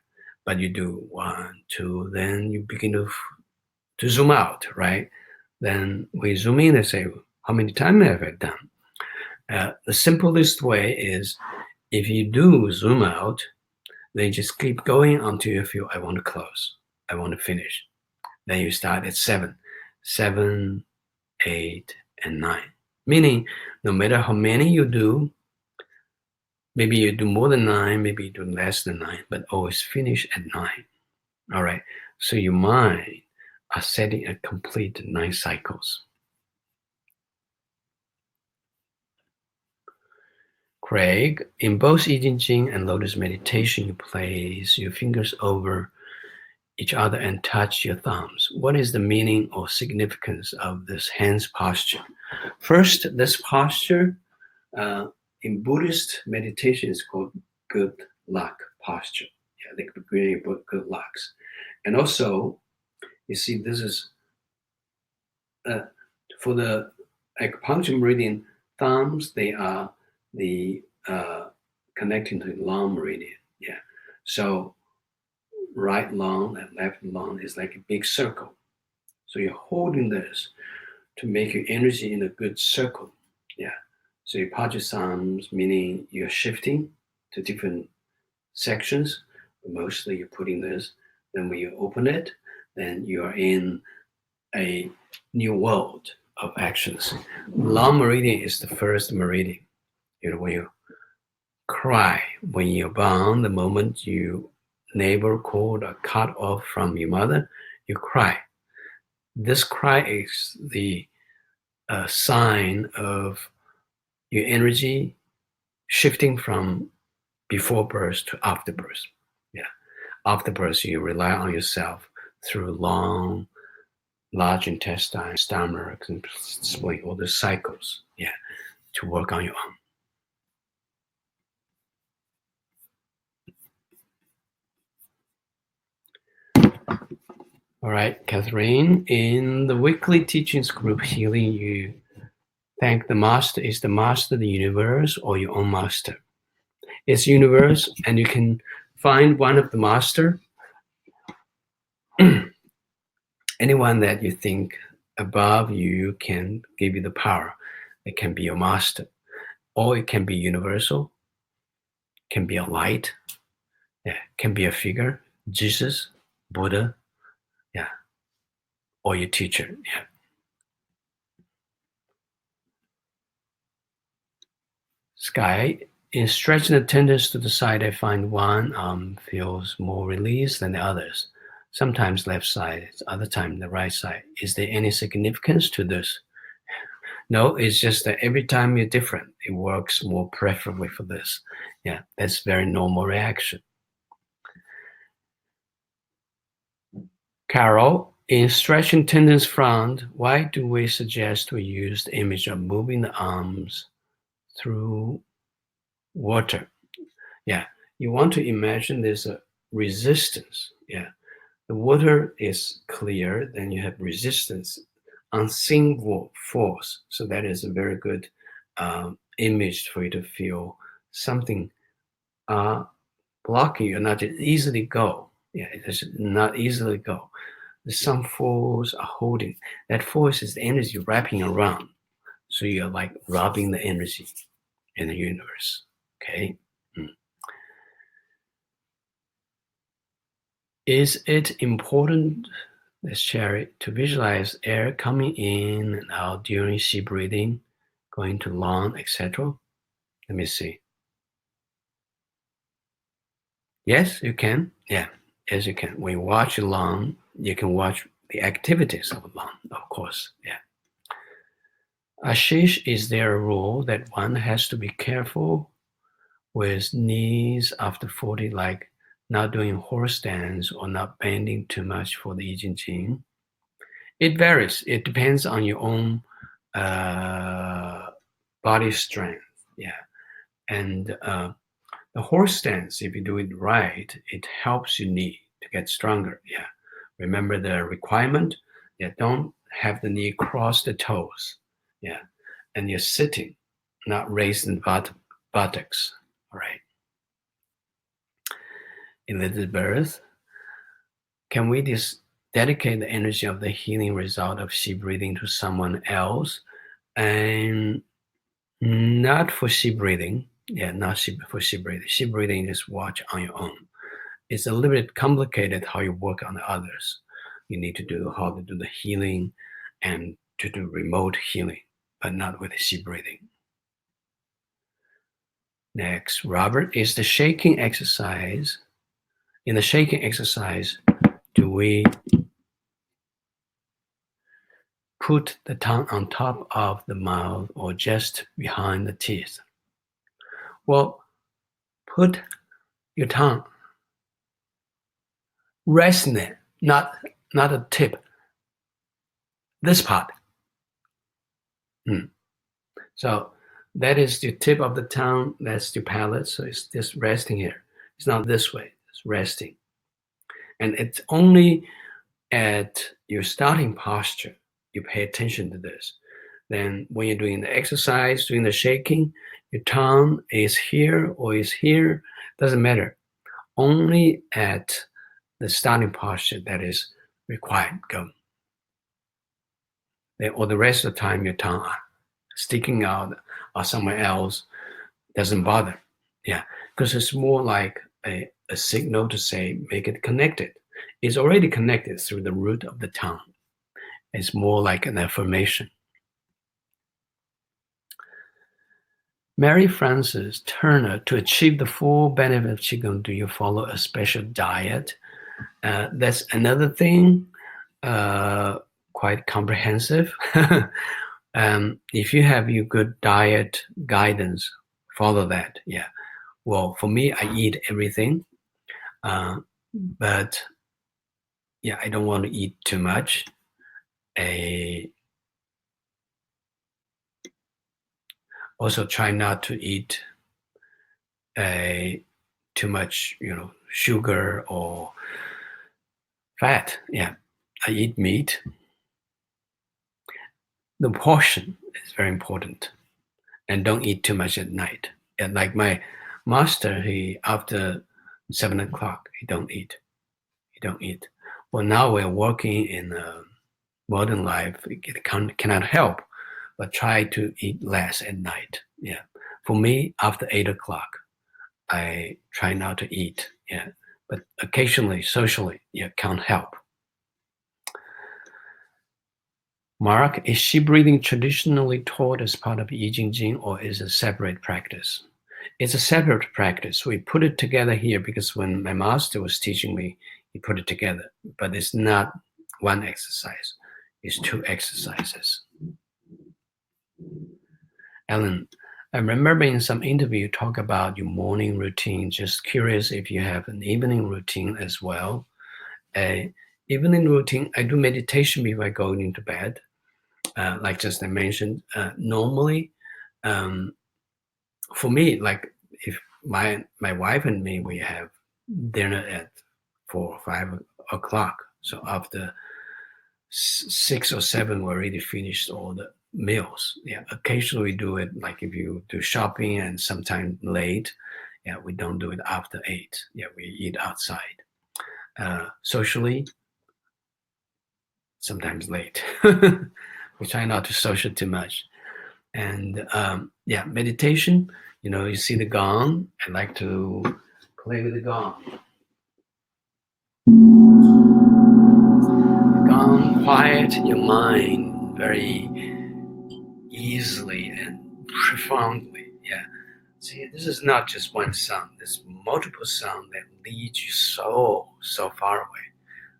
but you do 1, 2, then you begin to zoom out, right? Then we zoom in and say, how many times have I done? The simplest way is if you do zoom out, then you just keep going until you feel, I want to close, I want to finish. Then you start at 7, 7, 8, and 9. Meaning, no matter how many you do, maybe you do more than 9, maybe you do less than 9, but always finish at 9. All right. So your mind are setting a complete 9 cycles. Craig, in both Jin Jing and Lotus meditation, you place your fingers over each other and touch your thumbs. What is the meaning or significance of this hands posture? First, this posture in Buddhist meditation is called good luck posture. Yeah, they could be good lucks. And also, you see, this is for the acupuncture meridian, thumbs, they are the connecting to the long meridian. Yeah. So right long and left long is like a big circle. So you're holding this to make your energy in a good circle. Yeah. So you part your thumbs, meaning you're shifting to different sections. But mostly you're putting this. Then when you open it, then you are in a new world of actions. Long meridian is the first meridian. You know, when you cry, when you're born, the moment you neighbor cord are cut off from your mother, you cry. This cry is the sign of your energy shifting from before birth to after birth. Yeah, after birth, you rely on yourself through large intestine, stomach, and spleen, all the cycles. Yeah, to work on your own. All right, Catherine, in the weekly teachings group Healing, you thank the master. Is the master the universe or your own master? It's universe, and you can find one of the master, anyone that you think above you can give you the power. It can be your master, or it can be universal, can be a light, yeah, can be a figure, Jesus, Buddha, yeah, or your teacher, yeah. Sky, in stretching the tendons to the side, I find one arm feels more released than the others. Sometimes left side, other time the right side. Is there any significance to this? No, it's just that every time you're different, it works more preferably for this. Yeah, that's very normal reaction. Carol, in stretching tendons front, why do we suggest we use the image of moving the arms through water? Yeah, you want to imagine there's a resistance. Yeah, the water is clear, then you have resistance, unseen force. So that is a very good image for you to feel something blocking you, not just easily go. Yeah, it does not easily go. Some force are holding. That force is the energy wrapping around. So you're like rubbing the energy in the universe. Okay. Is it important, let's share it, to visualize air coming in and out during sea breathing, going to lung, etc.? Let me see. Yes, you can. Yeah, yes, you can. When you watch along, you can watch the activities of along, of course. Yeah. Ashish, is there a rule that one has to be careful with knees after 40, like not doing horse stance or not bending too much for the Jin Jing? It varies. It depends on your own uh, body strength. Yeah. And the horse stance, if you do it right, it helps your knee to get stronger. Yeah. Remember the requirement? Yeah. Don't have the knee cross the toes. Yeah. And you're sitting, not raising buttocks. All right. Elizabeth, can we dedicate the energy of the healing result of Xi breathing to someone else? And not for Xi breathing. Yeah, not for Xi breathing. Xi breathing is watch on your own. It's a little bit complicated how you work on the others. You need to do how to do the healing and to do remote healing, but not with Xi breathing. Next, Robert, is the shaking exercise. In the shaking exercise, do we put the tongue on top of the mouth or just behind the teeth? Well, put your tongue, rest in it, not a tip. This part. So that is the tip of the tongue. That's the palate. So it's just resting here. It's not this way. It's resting. And it's only at your starting posture you pay attention to this. Then when you're doing the exercise, doing the shaking, your tongue is here or is here. Doesn't matter. Only at the starting posture that is required. Go. Then, or the rest of the time, your tongue sticking out or somewhere else doesn't bother. Yeah, because it's more like a signal to say, make it connected. It's already connected through the root of the tongue. It's more like an affirmation. Mary Frances Turner, to achieve the full benefit of Qigong, do you follow a special diet? That's another thing, quite comprehensive. If you have your good diet guidance, follow that. Yeah. Well, for me, I eat everything, but yeah, I don't want to eat too much. Also, try not to eat too much, sugar or fat. Yeah, I eat meat. The portion is very important, and don't eat too much at night. And like my master, he after 7 o'clock, he don't eat. He don't eat. Well, now we're working in modern life. It cannot help, but try to eat less at night. Yeah, for me, after 8 o'clock, I try not to eat. Yeah, but occasionally, socially, yeah, can't help. Mark, is Xi breathing traditionally taught as part of Yi Jing Jing or is it a separate practice? It's a separate practice. We put it together here because when my master was teaching me, he put it together. But it's not one exercise. It's two exercises. Ellen, I remember in some interview you talk about your morning routine. Just curious if you have an evening routine as well. Evening routine, I do meditation before I go into bed. Like just I mentioned, normally, for me, like if my wife and me, we have dinner at 4 or 5 o'clock. So after 6 or 7, we already finished all the meals. Yeah, occasionally we do it like if you do shopping and sometimes late. Yeah, we don't do it after 8. Yeah, we eat outside. Socially, sometimes late. We try not to social too much. And yeah, meditation, you see the gong. I like to play with the gong. The gong quiet your mind very easily and profoundly. Yeah. See, this is not just one sound. There's multiple sounds that lead you so far away.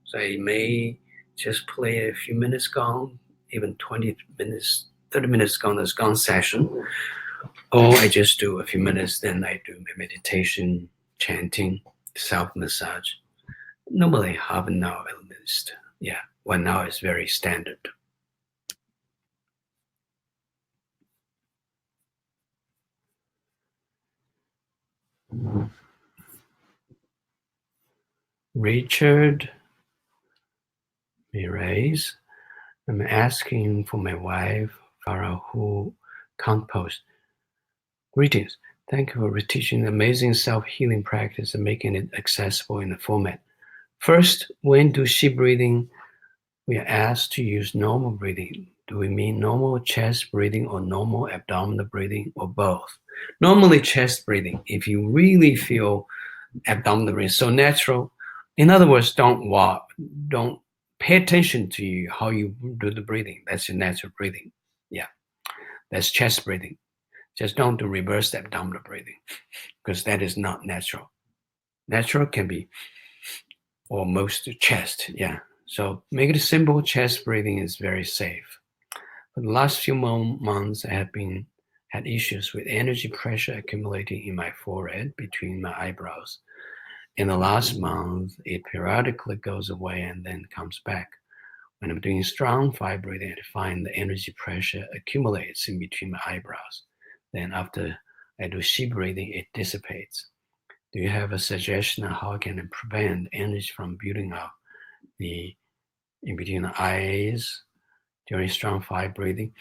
So I may just play a few minutes gong, even 20 minutes, 30 minutes gong, this gong session. Or I just do a few minutes, then I do meditation, chanting, self-massage. Normally half an hour at least. Yeah, 1 hour is very standard. Richard Mirays. I'm asking for my wife, Farah, who can't post. Greetings. Thank you for teaching the amazing self-healing practice and making it accessible in the format. First, when do she breathing, we are asked to use normal breathing. Do we mean normal chest breathing or normal abdominal breathing or both? Normally chest breathing, if you really feel abdominal breathing so natural. In other words, don't pay attention to how you do the breathing. That's your natural breathing. Yeah, that's chest breathing. Just don't do reverse abdominal breathing because that is not natural. Natural can be almost chest. Yeah. So make it simple. Chest breathing is very safe. For the last few months, I have had issues with energy pressure accumulating in my forehead between my eyebrows. In the last month, it periodically goes away and then comes back. When I'm doing strong fire breathing, I find the energy pressure accumulates in between my eyebrows. Then after I do Shi breathing, it dissipates. Do you have a suggestion on how I can prevent energy from building up in between the eyes during strong fire breathing?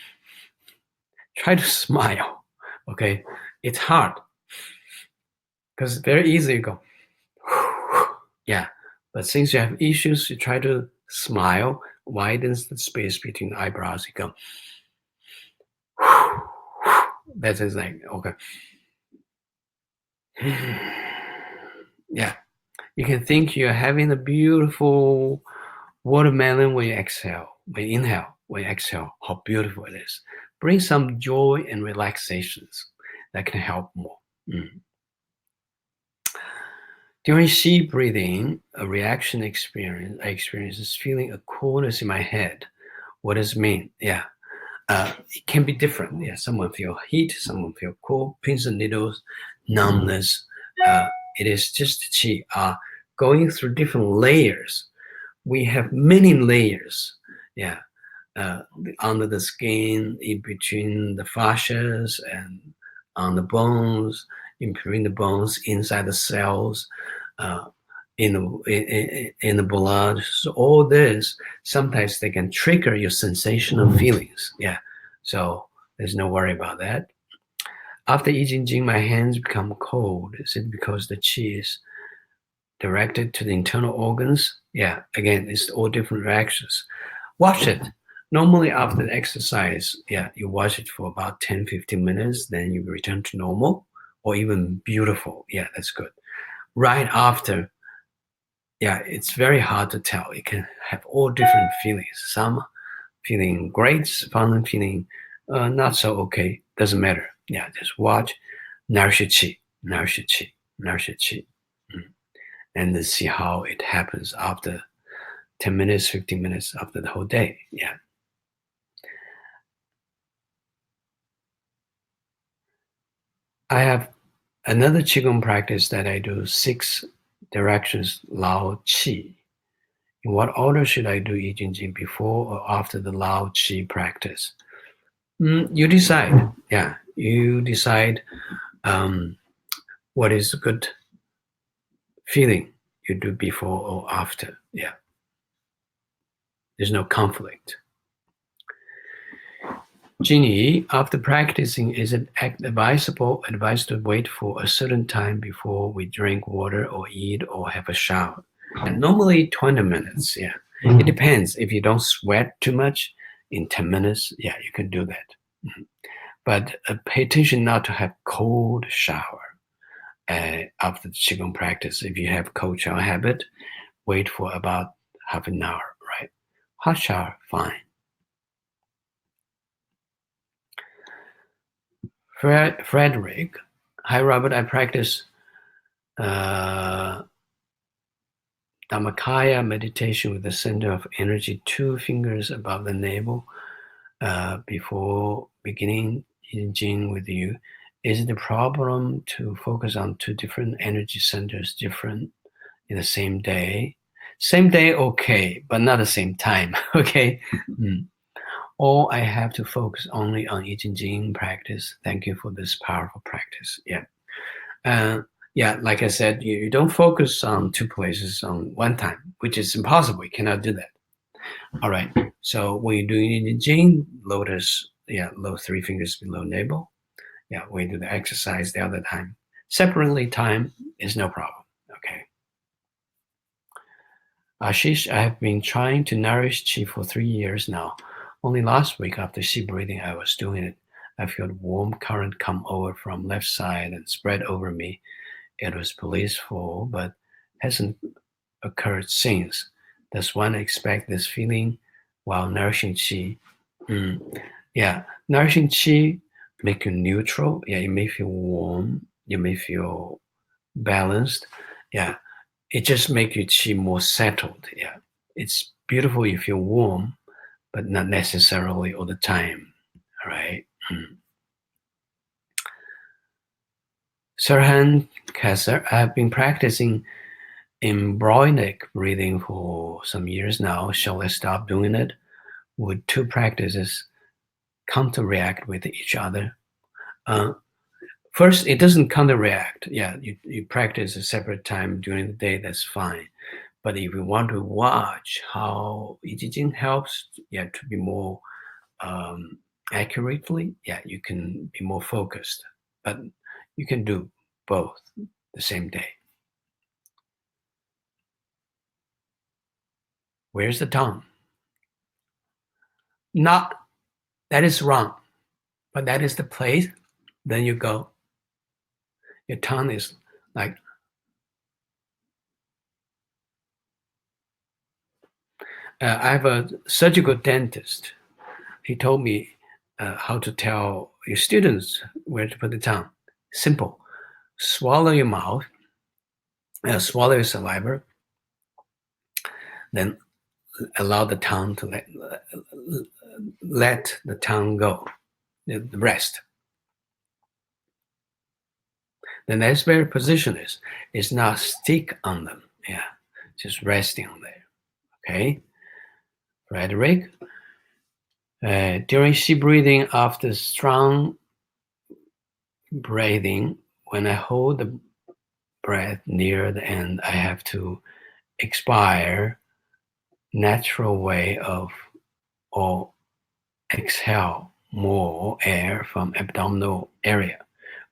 Try to smile, okay? It's hard because it's very easy to go, yeah. But since you have issues, you try to smile, widens the space between the eyebrows. You go, that is like, okay. Yeah, you can think you're having a beautiful watermelon when you exhale, when you inhale, when you exhale, how beautiful it is. Bring some joy and relaxations that can help more. During Shi breathing, a reaction I experience is feeling a coolness in my head. What does it mean? Yeah. It can be different. Yeah, someone feel heat, someone feel cool, pins and needles, numbness. It is just qi going through different layers. We have many layers. Yeah, under the skin, in between the fascias, and on the bones, in between the bones, inside the cells, uh, in the blood. So all this, sometimes they can trigger your sensational feelings. Yeah, so there's no worry about that. After Jin Jing, my hands become cold. Is it because the qi is directed to the internal organs? Yeah, again, it's all different reactions. Watch it. Normally after the exercise, yeah, you watch it for about 10, 15 minutes, then you return to normal or even beautiful. Yeah, that's good. Right after, yeah, it's very hard to tell. It can have all different feelings. Some feeling great, some feeling not so okay. Doesn't matter. Yeah, just watch. Nourish qi, nourish qi, nourish qi. And then see how it happens after 10 minutes, 15 minutes after the whole day. Yeah. I have another Qigong practice that I do 6 directions Lao Qi. In what order should I do Yi Jin Jing, before or after the Lao Qi practice? You decide. Yeah, you decide what is a good feeling you do before or after. Yeah, there's no conflict. Ginny, after practicing, is it advised to wait for a certain time before we drink water or eat or have a shower? And normally 20 minutes, yeah. It depends. If you don't sweat too much, in 10 minutes, yeah, you can do that. But pay attention not to have cold shower after the Qigong practice. If you have cold shower habit, wait for about half an hour, right? Hot shower, fine. Frederick, Hi, Robert. I practice Dhammakaya meditation with the center of energy 2 fingers above the navel before beginning Jin Jing with you. Is it a problem to focus on 2 different energy centers different in the same day? Same day, okay, but not the same time, okay? Or I have to focus only on Jin Jing practice. Thank you for this powerful practice. Yeah. Yeah, like I said, you don't focus on 2 places on one time, which is impossible. You cannot do that. All right. So when you're doing Jin Jing, lotus, low 3 fingers below navel. Yeah, when you do the exercise the other time. Separately time is no problem. Okay. Ashish, I have been trying to nourish Qi for 3 years now. Only last week after Qi breathing, I was doing it. I felt warm current come over from left side and spread over me. It was blissful, but hasn't occurred since. Does one expect this feeling while nourishing Qi? Yeah, nourishing Qi make you neutral. Yeah, you may feel warm. You may feel balanced. Yeah, it just makes your Qi more settled. Yeah, it's beautiful if you're warm, but not necessarily all the time. All right. Sirhan Kasser, I have been practicing embryonic breathing for some years now. Shall I stop doing it? Would 2 practices counteract with each other? First, it doesn't counteract. Yeah, you practice a separate time during the day, that's fine. But if you want to watch how Jing helps, to be more accurately, you can be more focused. But you can do both the same day. Where's the tongue? Not, that is wrong, but that is the place. Then you go. Your tongue is like, I have a surgical dentist. He told me how to tell your students where to put the tongue. Simple. Swallow your mouth, swallow your saliva, then allow the tongue to let the tongue go, the rest. The next very position is not stick on them. Yeah, just resting on there. Okay, Frederick. During Qi breathing, after strong breathing, when I hold the breath near the end, I have to expire natural way of or exhale more air from abdominal area,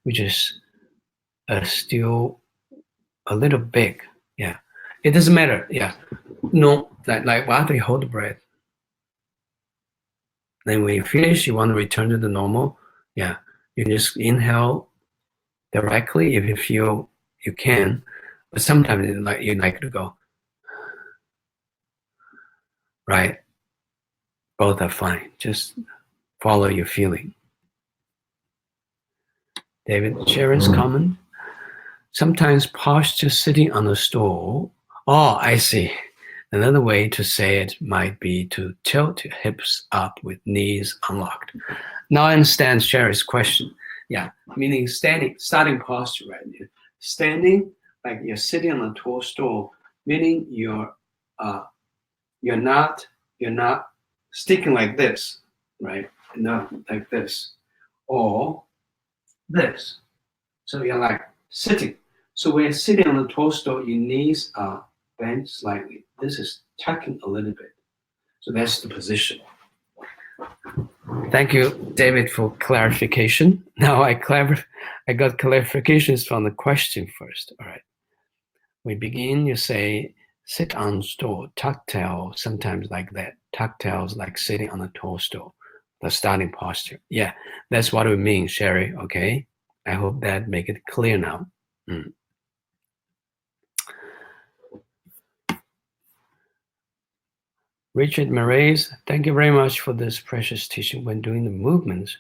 which is still a little big. Yeah, it doesn't matter. Yeah, no, like after you hold the breath, then when you finish, you want to return to the normal. Yeah, you just inhale directly if you feel you can, but sometimes you like to go right. Both are fine. Just follow your feeling. David, Sharon's comment. Sometimes posture sitting on a stool. Oh, I see. Another way to say it might be to tilt your hips up with knees unlocked. Now I understand Sherry's question. Yeah, meaning standing, starting posture, right? Standing like you're sitting on a tall stool, meaning you're not sticking like this, right? Not like this, or this. So you're like sitting. So when you're sitting on the tall stool, your knees are bent slightly. This is tucking a little bit. So that's the position. Thank you, David, for clarification. Now I got clarifications from the question first. All right. We begin, you say, sit on stool, tuck tail, sometimes like that. Tuck tails like sitting on a tall stool, the starting posture. Yeah, that's what we mean, Sherry, okay? I hope that make it clear now. Richard Marais, thank you very much for this precious teaching. When doing the movements,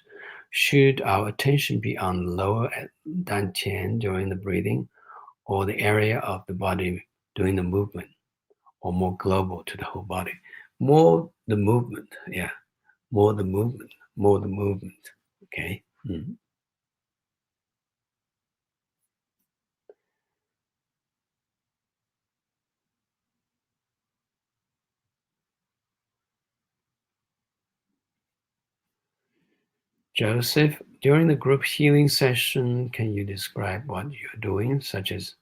Should our attention be on lower dantian during the breathing, or the area of the body doing the movement, or more global to the whole body? More the movement, yeah. More the movement, more the movement. Okay. Mm. Joseph, during the group healing session, can you describe what you're doing, such as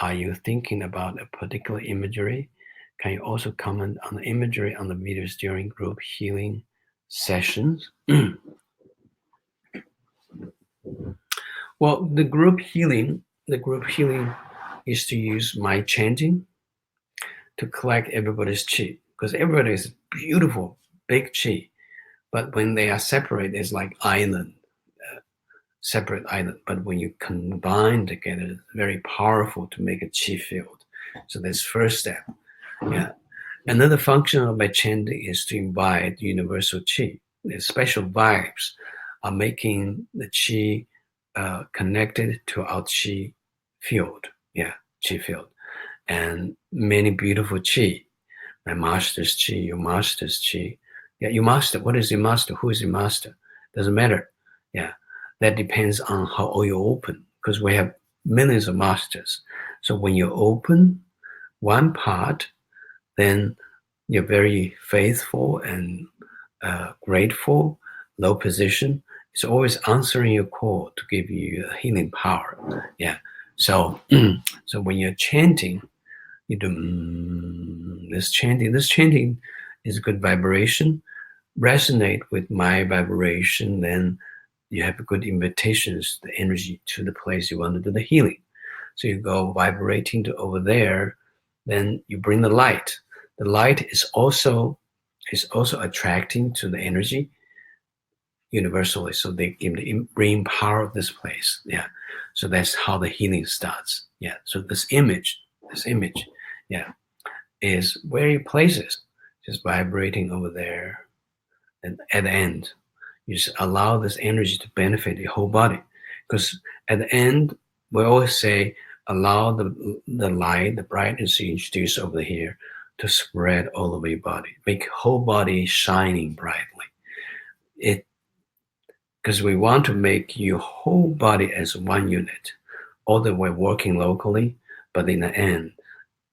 are you thinking about a particular imagery? Can you also comment on the imagery on the videos during group healing sessions? Well, the group healing is to use my chanting to collect everybody's chi, because everybody is beautiful, big chi. But when they are separate, it's like island, separate island. But when you combine together, it's very powerful to make a chi field. So that's first step. Yeah. Another function of my chanting is to invite universal chi. The special vibes are making the chi connected to our chi field. Yeah, chi field. And many beautiful chi. My master's chi, your master's chi. Yeah, your master. What is your master? Who is your master? Doesn't matter. Yeah, that depends on how you open, because we have millions of masters. So when you open one part, then you're very faithful and grateful, low position. It's always answering your call to give you a healing power. Yeah. So, so when you're chanting, you do this chanting. This chanting is a good vibration. Resonate with my vibration, then you have good invitations, the energy to the place you want to do the healing. So you go vibrating to over there, then you bring the light. The light is also attracting to the energy universally, so they give the re-empower this place. Yeah, so that's how the healing starts. Yeah, so this image, yeah, is where you place it, just vibrating over there, and at the end, you just allow this energy to benefit your whole body, because at the end, we always say allow the light, the brightness you introduce over here to spread all over your body, make whole body shining brightly. It because we want to make your whole body as one unit. Although we're working locally, but in the end,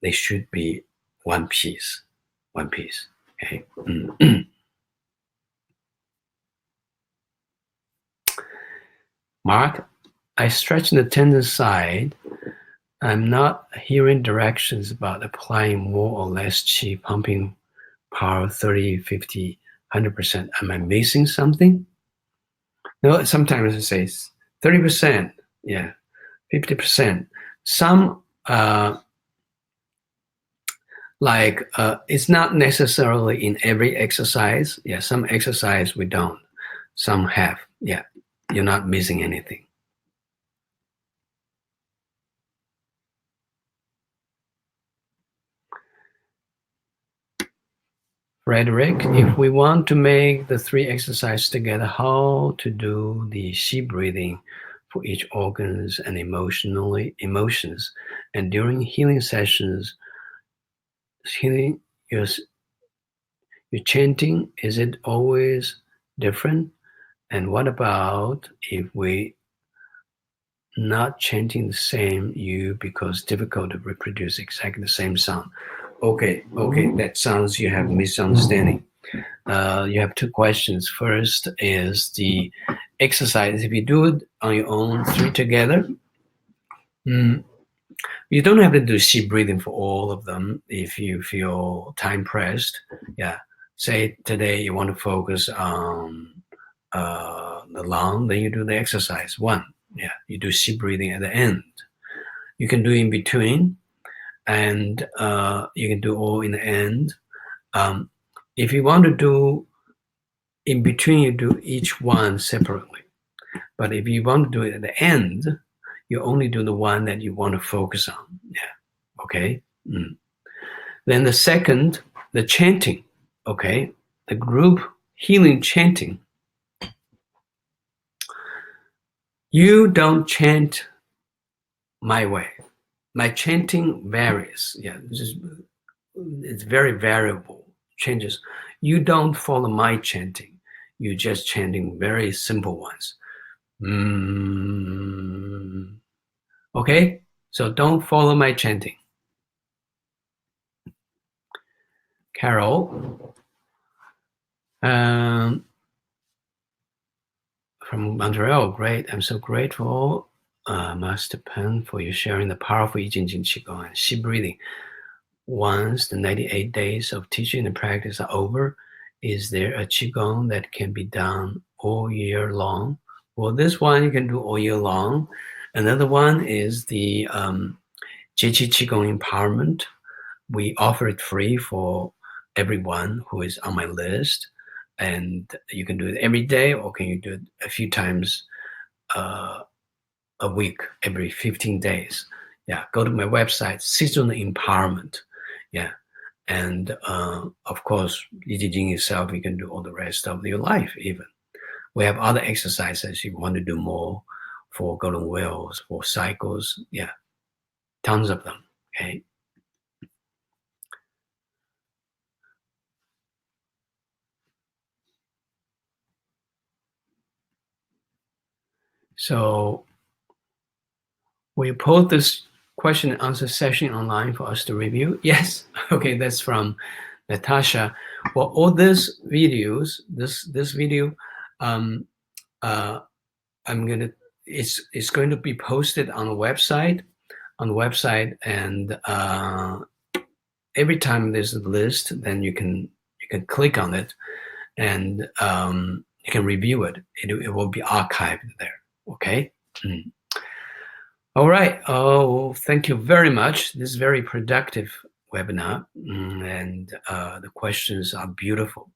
they should be one piece. One piece. Okay. Mark, I stretch the tendon side. I'm not hearing directions about applying more or less chi, pumping power 30, 50, 100%. Am I missing something? No, sometimes it says 30%, yeah, 50%. Some, it's not necessarily in every exercise. Yeah, some exercise we don't. Some have. Yeah, you're not missing anything. Frederick, if we want to make the three exercises together, how to do the Xi breathing for each organs and emotions, and during healing sessions, healing your chanting, is it always different? And what about if we not chanting the same you because difficult to reproduce exactly the same sound? Okay, that sounds you have misunderstanding. You have two questions. First is the exercise. If you do it on your own, three together, you don't have to do deep breathing for all of them if you feel time pressed. Yeah. Say today you want to focus on the lung, then you do the exercise one. Yeah. You do deep breathing at the end. You can do in between, and you can do all in the end. If you want to do in between, you do each one separately. But if you want to do it at the end, you only do the one that you want to focus on. Yeah. Okay. Then the second, the chanting. Okay. The group healing chanting. You don't chant my way. My chanting varies. Yeah, it's very variable, changes. You don't follow my chanting. You just chanting very simple ones. Mm. Okay, so don't follow my chanting. Carol, um, from Montreal, great. I'm so grateful, Master Peng, for you sharing the powerful Jin Jing Qigong and Xi breathing. Once the 98 days of teaching and practice are over, is there a Qigong that can be done all year long? Well, this one you can do all year long. Another one is the Jie Qigong Empowerment. We offer it free for everyone who is on my list. And you can do it every day, or can you do it a few times uh, a week, every 15 days? Yeah, go to my website, Seasonal Empowerment. Yeah, and of course, Yi Jing itself, you can do all the rest of your life even. We have other exercises you want to do more for golden wheels, for cycles. Yeah, tons of them. Okay. So we post this question and answer session online for us to review. Yes. Okay, that's from Natasha. Well, all these videos, this video, um, uh, I'm gonna it's going to be posted on the website and every time there's a list, then you can click on it and you can review it. It will be archived there. Okay. Mm. All right. Oh, thank you very much. This is a very productive webinar, and the questions are beautiful.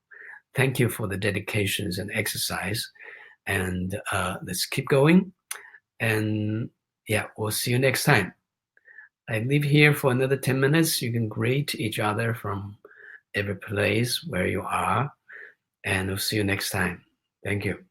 Thank you for the dedications and exercise. And let's keep going. And yeah, we'll see you next time. I leave here for another 10 minutes. You can greet each other from every place where you are, and we'll see you next time. Thank you.